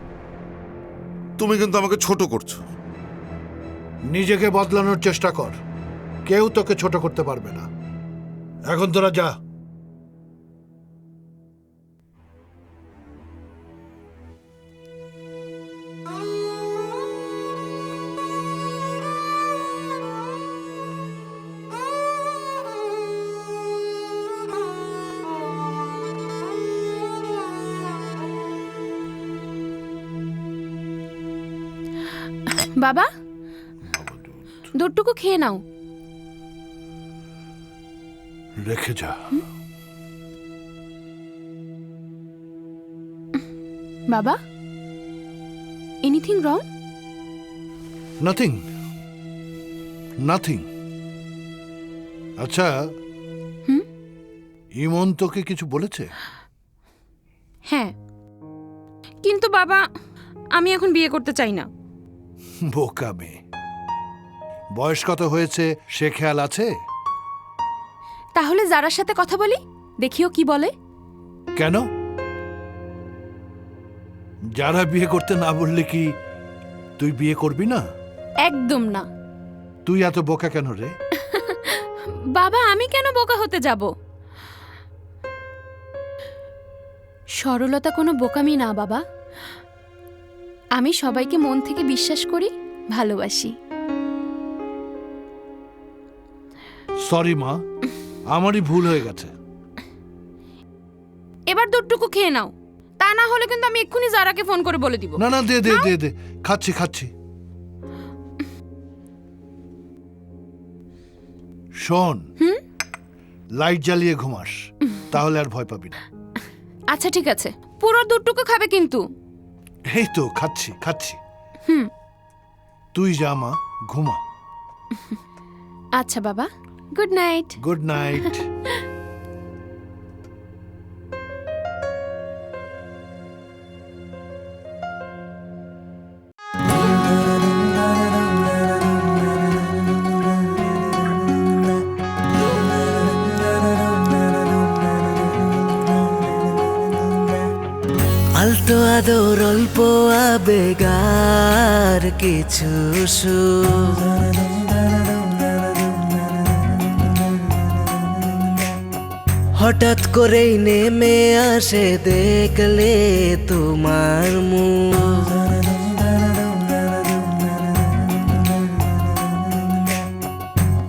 তুমি কিন্তু আমাকে ছোট করছো। নিজেকে বদলানোর চেষ্টা কর, কেউ তোকে ছোট করতে পারবে না। এখন তোরা যা। বাবা, দুধটুকু খেয়ে নাও। রেখে যা। বাবা, এনিথিং রং? Nothing, nothing. আচ্ছা, ইমন তোকে কিছু বলেছে? হ্যাঁ, কিন্তু বাবা, আমি এখন বিয়ে করতে চাই না। বোকা মেয়ে। বয়স কত হয়েছে সে খেয়াল আছে? তাহলে যারার সাথে কথা বলি, দেখিও কি বলে। কেন? যারা বিয়ে করতে না বললে কি তুই বিয়ে করবি না? একদম না। তুই এত বোকা কেন রে? বাবা, আমি কেন বোকা হতে যাব? সরলতা কোনো বোকামি না বাবা। আমি সবাইকে মন থেকে বিশ্বাস করি, ভালোবাসি। সো সরি মা, আমারই ভুল হয়ে গেছে। এবার দুধটুকু খেয়ে নাও, তা না হলে কিন্তু আমি এক্ষুনি জারাকে ফোন করে বলে দিব। না না, দে দে দে দে, খাচ্ছি খাচ্ছি। শোন, লাইট জ্বালিয়ে ঘুমাস, তাহলে আর ভয় পাবি না। আচ্ছা ঠিক আছে, পুরো দুধটুকু খাবে কিন্তু। এই তো খাচ্ছি খাচ্ছি। হুম। তুই যা মা, ঘুমা। আচ্ছা বাবা, গুড নাইট। Good night. আলতো আদর অল্প আবেগার কিছু সুর, হঠাৎ করেই নেমে আসে দেখলে তোমার মুখ।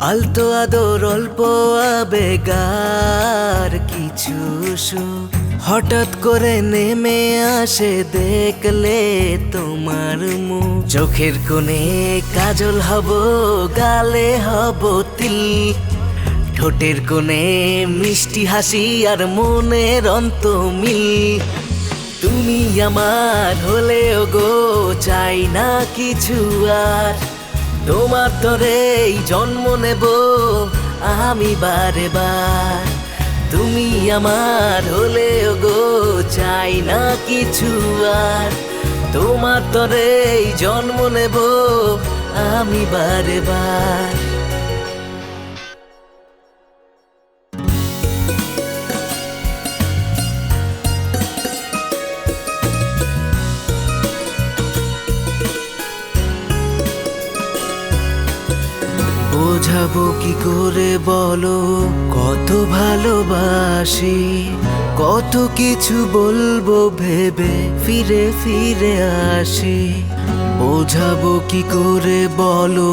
আলতো আদর অল্প আবেগার কিছু সুর, হঠাৎ করে নেমে আসে দেখলে তোমার মুখ। চোখের কোণে কাজল হব, গালে হব তিল, ঠোঁটের কোণে মিষ্টি হাসি আর মনের অন্তমিল। তুমি আমার হলেও গো চাই না কিছু আর, তোমার তরেই জন্ম নেব আমি বারে বার। তুমি আমার হলেও গো চাই না কিছু আর, তোমার তরেই জন্ম নেব আমি বারে বার। বোঝাবো কি করে বলো কত ভালোবাসি, কত কিছু বলবো ভেবে ফিরে ফিরে আসি। বোঝাবো কি করে বলো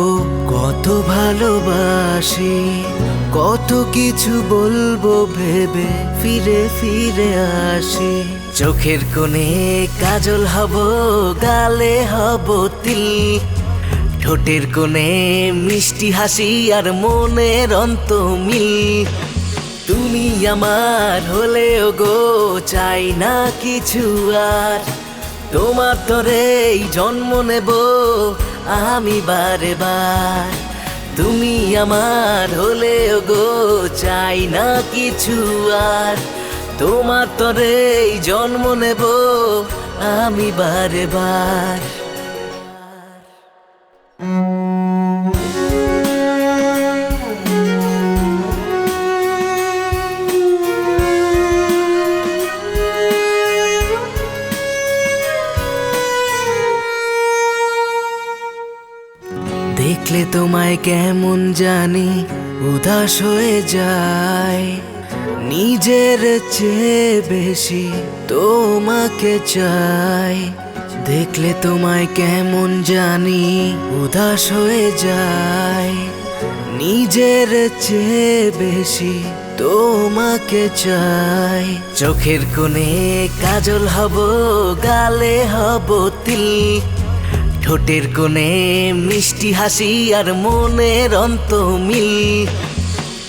কত ভালোবাসি, কত কিছু বলবো ভেবে ফিরে ফিরে আসি। চোখের কোণে কাজল হব, গালে হব তিল, ঠোঁটের কোণে মিষ্টি হাসি আর মনের অন্তমিল। তুমি আমার হলেও গো চাই না কিছু আর, তোমার তরেই জন্ম নেব আমি বারে বার। তুমি আমার হলেও গো চাই না কিছু আর, তোমার তরেই জন্ম নেব আমি বারে বার। দেখলে তোমায় কেমন জানি উদাস হয়ে যায়, নিজের চেয়ে বেশি তোমাকে চাই। দেখলে তোমায় কেমন জানি উদাস হয়ে যায়, নিজের চেয়ে বেশি তোমাকে চাই। চোখের কোণে কাজল হব, গালে হব তিল, ঠোঁটের কোণে মিষ্টি হাসি আর মনের অন্তমিল।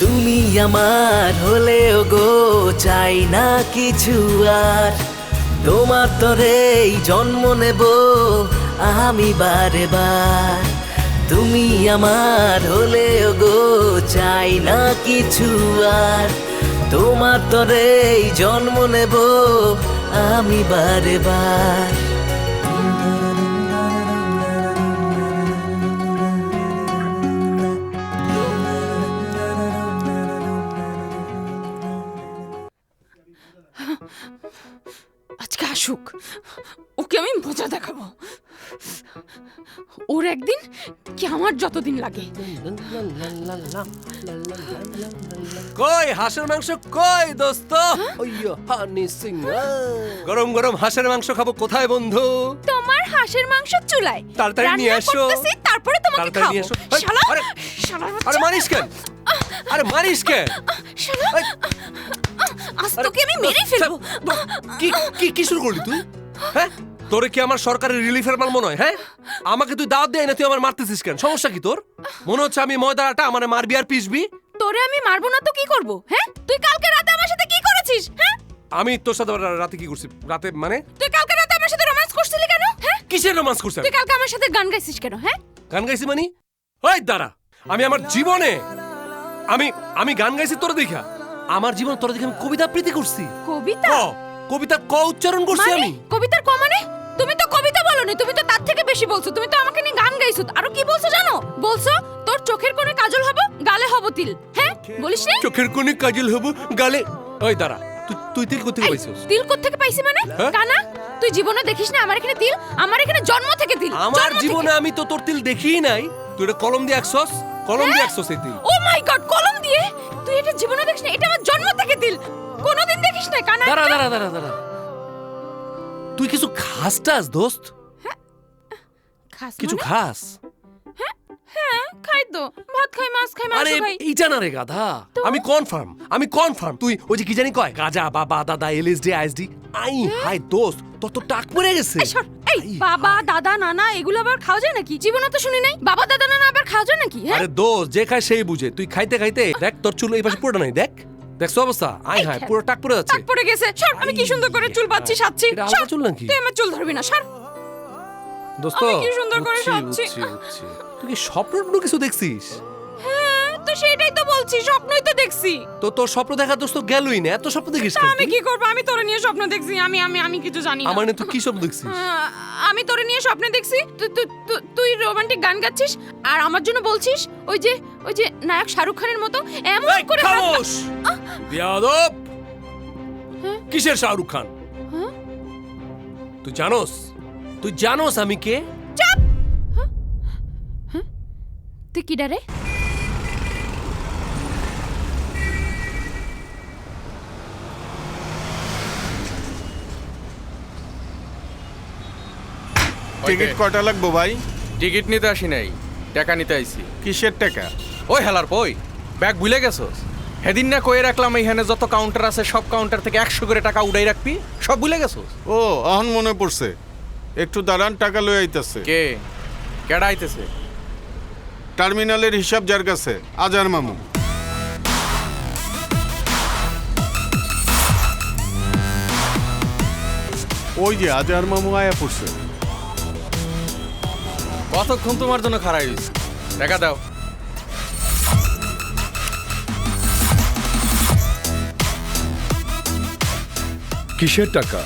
তুমি আমার হলেও গো চাই না কিছু আর, তোমার তরেই জন্ম নেব আমি বারে বার। তুমি আমার হলেও গো চাই না কিছু আর, তোমার তরেই জন্ম নেব আমি বারে বার। আজকে আসুক, ওকে আমি মজা দেখাবো। ওর একদিন কি আমার যতদিন লাগে। কই হাঁসের মাংস কই দোস্ত? ওইয়ো হানি সিং, গরম গরম হাঁসের মাংস খাবো কোথায় বন্ধু? তোমার হাঁসের মাংস চুলায়। তাড়াতাড়ি নিয়ে রান্না এসো, করতেছি, তারপরে তোমাকে তাড়াতাড়ি নিয়ে খাবো। এসো। শালা, আরে, শালার আরে বাচ্চা। মারিস কেন? আরে মারিস কে? শালা আজ তোকে আমি মেরে ফেলবো। কি কি কি শুরু করলি তুই? হ্যাঁ, তোরে কি আমার সরকারি রিলিফের মাল মনে হয়? হ্যাঁ, আমাকে তুই দাওয়াত দেয় না, তুই আমার মারতেছিস কেন? সমস্যা কি তোর? মনে হচ্ছে আমি ময়দা আটা আমারে মারবি আর পিসবি? তোরে আমি মারবো না তো কি করব? হ্যাঁ, তুই কালকে রাতে আমার সাথে কি করেছিস? হ্যাঁ, আমি তোর সাথে রাতে কি করছি? রাতে মানে তুই কালকে রাতে আমার সাথে রোম্যান্স করছিলি কেন? হ্যাঁ, কিসের রোম্যান্স করছিস? তুই কালকে আমার সাথে গান গাইছিস কেন? হ্যাঁ, গান গাইছি মানে? ওই দাঁড়া, আমি আমার জীবনে আমি গান গাইছি তোর দেখা। আমার জীবন তোর দেখে আমি কবিতা আবৃত্তি করছি। কবিতা? কবিতা ক উচ্চারণ করছি আমি। কবিতার ক মানে? তুমি তো কবিতা বলনি, তুমি তো তার থেকে বেশি বলছো। তুমি তো আমাকে নিয়ে গান গাইছো। আরো কি বলছো জানো? বলছো তোর চোখের কোণে কাজল হব, গালে হব তিল। হ্যাঁ, বলিস না? চোখের কোণে কাজল হব, গালে। ওই দাঁড়া, তুই তিল কোথা থেকে পাইছিস? তিল কোথা থেকে পাইছি মানে? কানা, তুই জীবনে দেখিস না আমার এখানে তিল? আমার এখানে জন্ম থেকে তিল। আমার জীবনে আমি তো তোর তিল দেখিই নাই। তুই এটা কলম দিয়ে আঁকছস? কলম দিয়ে আঁকছস এই তিল? ও মাই গড, কলম দিয়ে? তুই এটা জীবনে দেখিস না? এটা আমার জন্ম থেকে তিল। কোনোদিন দেখিস না কানা? দাঁড়া দাঁড়া দাঁড়া দাঁড়া, তুই কিছু খাস টাস দোস্ত? খাস কিছু খাস? হ্যাঁ, খাই তো। ভাত খাই, মাছ খাই, মাংস আরে খাই। এইটা না রে গাধা, আমি কনফার্ম তুই ওই যে কি জানি কয় গাজা বাবা দাদা এলএসডি আইএসডি। আই হাই দোস্ত, তোর তো টাক পড়ে গেছে। এই বাবা দাদা নানা এগুলো আবার খাওয়া যায় নাকি? জীবনে তো শুনি নাই বাবা দাদা নানা আবার খাওয়া যায় নাকি? হ্যাঁ, আরে দোস্ত, যে খায় সেই বুঝে। তুই খাইতে খাইতে দেখ তোর চুল এই পাশে পুরোটা নাই। দেখ দেখছো অবস্থা? আই হাই, পুরো টাক পড়ে যাচ্ছে। টাক পড়ে গেছে। সর, আমি কি সুন্দর করে চুল বাঁধছি, সাজছি। এটা আলাদা চুল নাকি? তুই আমার চুল ধরবি না, সর। দোস্ত আমি কি সুন্দর করে সাজছি। তুই কি স্বপ্ন কিছু দেখছিস? হ্যাঁ, তো সেটাই তো বলছি, স্বপ্নই তো দেখছি। তো তোর স্বপ্ন দেখা দোস্ত গেলই না, এত স্বপ্ন দেখিস কেন? আমি কি করব? আমি তোরে নিয়ে স্বপ্ন দেখছি। আমি কিছু জানি না। আমার তুই কি স্বপ্ন দেখছিস? আমি তোরে নিয়ে স্বপ্ন দেখছি তুই রোমান্টিক গান গাচ্ছিস আর আমার জন্য বলছিস ওই যে নায়ক শাহরুখ খানের মতো এমন করে খামোশ বিয়াদব। কিসের শাহরুখ খান? তুই জানোস আমি কে? চাপ। তুই কি ডারে? টিকিট কটা লাগবো ভাই? টিকিট নিতে আসি নাই, টাকা নিতে আইছি। কিসের টাকা? ওই হেলার পই ব্যাগ ভুলে গেছস? সেদিন না কয়ে রাখলাম এইখানে যত কাউন্টার আছে সব কাউন্টার থেকে 100 করে টাকা উড়াই রাখবি, সব ভুলে গেছস? ও, এখন মনে পড়ছে। একটু দাঁড়ান, টাকা লই আইতাছে। কে কেডা আইতেছে? টার্মিনালের হিসাব যার কাছে, আজার মামু। ওই যে আজার মামু আয়া পড়ছে। কতক্ষণ তোমার জন্য খাড়াই হইছি? টাকা দাও। কিসের টাকা?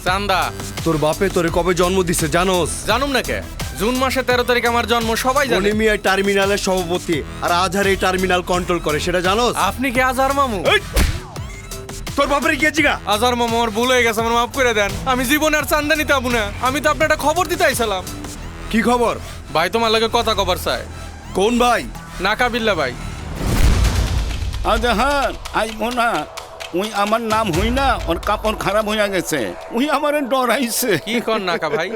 চান্দা। তোর বাপে তোরে কবে জন্ম দিছে জানোস? জানুম না কে? জুন মাসে 13 তারিখ আমার জন্ম, সবাই জানে। মিয়া টার্মিনালের সভাপতি আর আজহার এই টার্মিনাল কন্ট্রোল করে, সেটা জানোস? আপনি কি আজহার মামু? তোর বাপরে গিয়েছি গা। আজহার মামু আমার ভুল হয়ে গেছে, আমার মাফ করে দেন। আমি জীবনে আর চান্দা নিতে পাবো না। আমি তো আপনার একটা খবর দিতে আইছিলাম। কি খবর? ভাই তোমার লগে কথা কবার চাই। কোন ভাই? নাকাবিল্লা ভাই। আজহার আইব না, ওই আমার নাম হই না, ওর কাপড় খারাপ হইয়া গেছে, ওই আমার ডরাইছে। কি কর নাকা ভাই?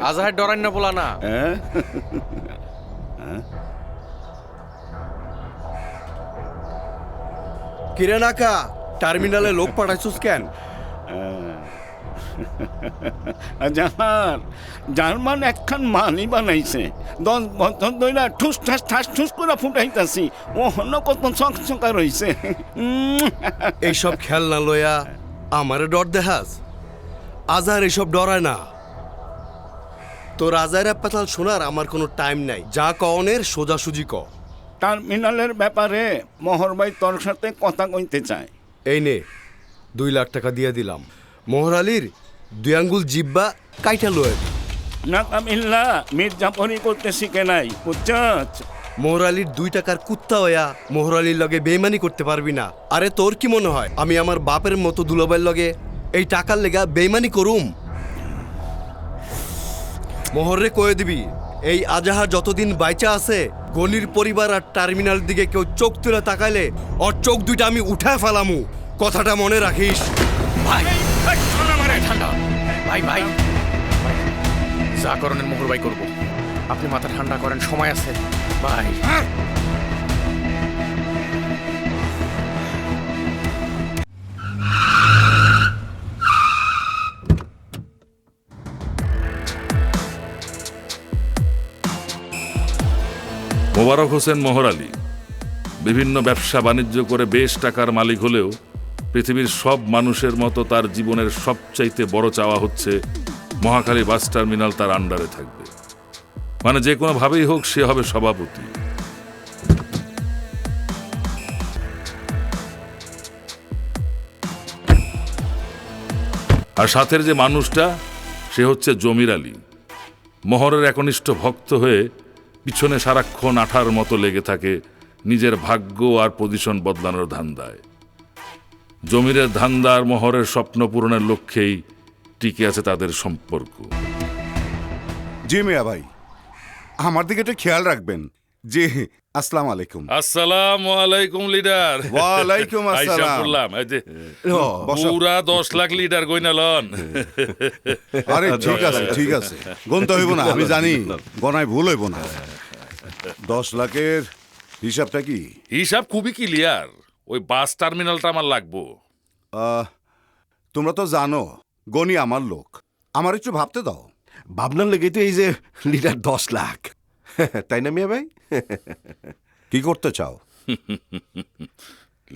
আজহার ডরাই না বলা না। কিরে নাকা, টার্মিনালে লোক পাঠাইছিস কেন? আজহার জার্মান একখান মানি বানাইছে, 10 বছর ধরে ঠুস ঠাস ঠাস ঠুস করে ফুটাইতাছি, ও হন্য কত চকচকা রইছে। এইসব খেলনা লইয়া আমারে ডর দেখাস? আজহার এইসব ডরায় না। তোর আজহারের পাতাল শোনার আমার কোনো টাইম নাই। যা কনের সোজাসুজি ক। টার্মিনালের ব্যাপারে মোহর ভাই তোর সাথে কথা কইতে চায়। এই নে 2 লাখ টাকা দিয়ে দিলাম। মোহর আলীর 2 আঙ্গুল জিব্বা কাইটা লয়ে। না কামিল্লা মির্জাফরি করতে শিখে নাই, বুঝছস? মোহর আলীর 2 টাকার কুত্তা হইয়া মোহর আলীর লগে বেইমানি করতে পারবি না। আরে তোর কি মনে হয় আমি আমার বাপের মতো দুলাভাইয়ের লগে এই টাকার লেগা বেইমানি করুম? মোহরে কয়ে দিবি এই আজাহার যতদিন বাইচা আছে, গনির পরিবার আর টার্মিনাল দিকে কেউ চোখ তুলে তাকাইলে ওর চোখ দুইটা আমি উঠায় ফেলামু। কথাটা মনে রাখিস। ভাই ঠান্ডা। ভাই ভাই যা করণের মোহর ভাই করবো। আপনি মাথা ঠান্ডা করেন, সময় আছে ভাই। মোবারক হোসেন মোহর আলী বিভিন্ন ব্যবসা বাণিজ্য করে বেশ টাকার মালিক হলেও পৃথিবীর সব মানুষের মতো তার জীবনের সবচাইতে বড় চাওয়া হচ্ছে মহাখালী বাস টার্মিনাল তার আন্ডারে থাকবে, মানে যে কোনোভাবেই হোক সে হবে সভাপতি। আর সাথের যে মানুষটা সে হচ্ছে জমির আলী, মোহরের একনিষ্ঠ ভক্ত হয়ে পিছনে সারাক্ষণ আঠার মতো লেগে থাকে নিজের ভাগ্য আর পজিশন বদলানোর ধান্দায়। জমিরের ধান্দা আর মোহরের স্বপ্ন পূরণের লক্ষ্যেই টিকে আছে তাদের সম্পর্ক। জি মিয়া ভাই, আমার দিকে একটু খেয়াল রাখবেন। জি, আসসালামু আলাইকুম। আসসালামু আলাইকুম লিডার। ওয়ালাইকুম আসসালাম। আইসা পড়লাম, এই যে পুরা 10 লাখ লিডার গইনা লন। আরে ঠিক আছে ঠিক আছে, গণতে হইব না, আমি জানি গনায় ভুল হইব না। 10 লাখের হিসাবটা কি? হিসাব খুবই ক্লিয়ার, ওই বাস টার্মিনালটা আমার লাগবো। তোমরা তো জানো গনি আমার লোক, আমার একটু ভাবতে দাও। ভাবনার লেগে তো এই যে লিডার 10 লাখ, তাই না মিয়া ভাই? কি করতে চাও?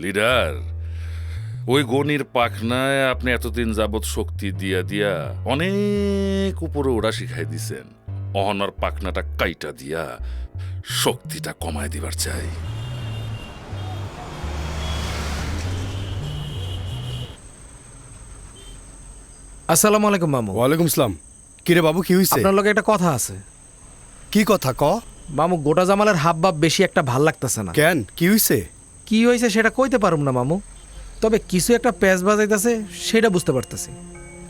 লিডার, ওই গনির পাখনায় আপনি এতদিন যাবৎ শক্তি দিয়া দিয়া অনেক উপরে ওরা শিখাই দিছেন। অহনার পাখনাটা কাইটা দিয়া শক্তিটা কমায় দিবার চাই। আসসালামু আলাইকুম মামু। ওয়ালাইকুম আসসালাম। কিরে বাবু, কি হইছে? আপনার লগে একটা কথা আছে। কি কথা ক? মামু, গোটা জামালের হাব ভাব বেশি একটা ভাল লাগতেছে না। কেন, কি হইছে? কি হয়েছে সেটা কইতে পারুম না মামু, তবে কিছু একটা প্যাচ বাজাইতেছে সেটা বুঝতে পারতেছি।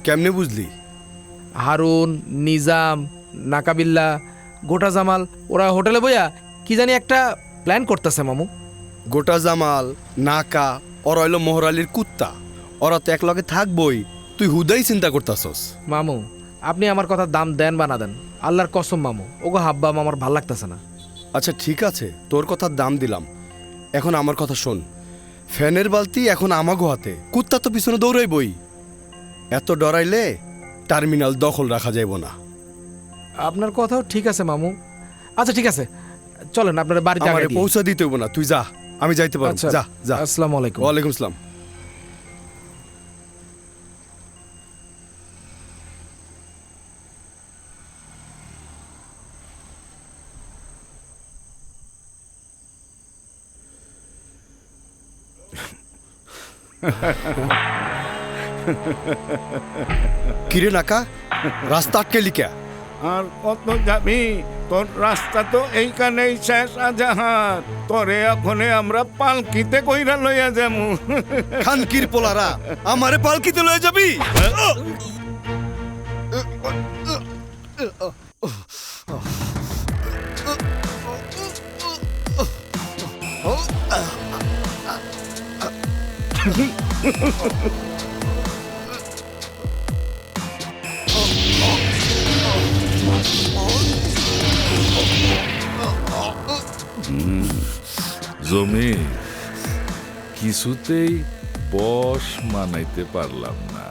কেমনে বুঝলি? হারুন, নিজাম, নাকাবিল্লা, গোটা জামাল ওরা হোটেলে বইয়া কি জানি একটা প্ল্যান করতেছে মামু। গোটা জামাল, নাকা, ওরা হইলো মোহর আলীর কুত্তা, ওরা তো একলগে থাকবই, তুই হুদাই চিন্তা করতাছস। মামু, আপনি আমার কথা দাম দেন বা না দেন, আল্লাহর কসম মামু, ওগো হাব্বাম আমার ভাল লাগতেছে না। আচ্ছা ঠিক আছে, তোর কথার দাম দিলাম, এখন আমার কথা শোন। ফ্যানের বালতি এখন আমাগো হাতে, কুত্তা তো পিছনে দৌড়াইবই। এত ডরাইলে টার্মিনাল দখল রাখা যাইব না। আপনার কথাও ঠিক আছে মামু। আচ্ছা ঠিক আছে, চলেন আপনার বাড়িতে আমারে পৌঁছা দিতে হইব না, তুই যা, আমি যাইতে পারবো। আচ্ছা, যা যা। আসসালামু আলাইকুম। ওয়ালাইকুম আসসালাম। কিরে নাকা, রাস্তা আটকে লিখা? আর কত যাবি? তোর রাস্তা তো এইখানেই শেষ আজাহার। তোরে এখনে আমরা পালকিতে কইরা লইয়া যামু। খানকির পোলারা, আমারে পালকিতে লইয়া যাবি? জমি কিছুতেই বস মানাইতে পারলাম না।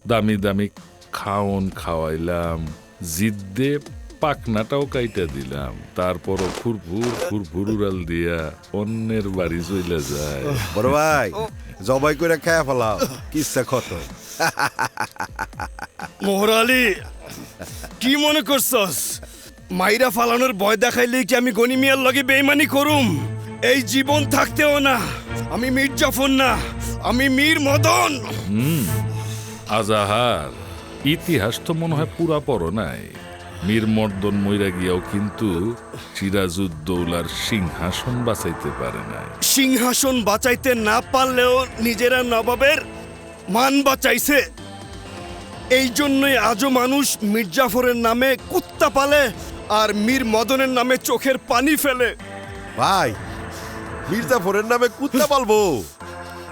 দামি দামি খাওন খাওয়াইলাম, জিদ্দে পাকনাটাও কাইটা দিলাম, তারপরও ফুরফুর ফুরফুর উড়াল দিয়া অন্যের বাড়ি চইলা যায়। বড় ভাই, জবাই করে খায়া ফেলাও, কিচ্ছা কত। মোহর আলী, কি মনে করছস মাইরা ফালানোর ভয় দেখাইলে কি আমি গনি মিয়ার লগে বেইমানি করুম? এই জীবন থাকতেও না আমি মীর জাফর না, আমি মীর মদন। আজাহার, ইতিহাস তো মনে হয় পুরা পড়ো নাই। মীর মর্দন মইরা গিয়াও কিন্তু সিরাজউদ্দৌলার সিংহাসন বাঁচাইতে পারে নাই। সিংহাসন বাঁচাইতে না পারলেও নিজেরা নবাবের মান বাঁচাইছে। এই জন্যই আজও মানুষ মীর জাফরের নামে কুত্তা পালে আর মীর মদনের নামে চোখের পানি ফেলে। ভাই, মীর জাফরের নামে কুত্তা পালবো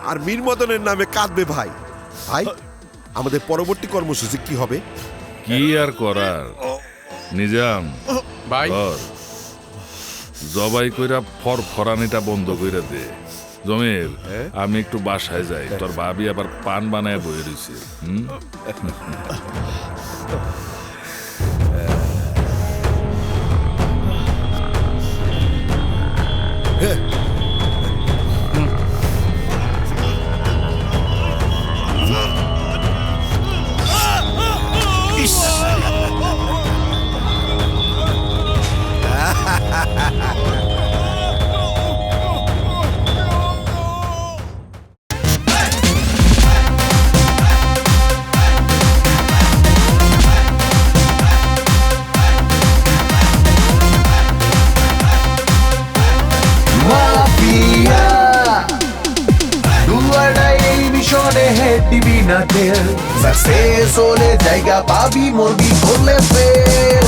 আর মীর মদনের নামে কাঁদবে ভাই। ভাই, আমাদের পরবর্তী কর্মসূচি কি হবে? কি আর করার, নিজাম ভাই, জবাই কইরা ফরফরানিটা বন্ধ কইরা দে। জমির, আমি একটু বাসায় যাই, তোর ভাবি আবার পান বানায় বয়ে রয়েছে। টেনশনে হেড দিবি না তেল সাকসেস হলে জায়গা পাবি মরবি করলে ফেল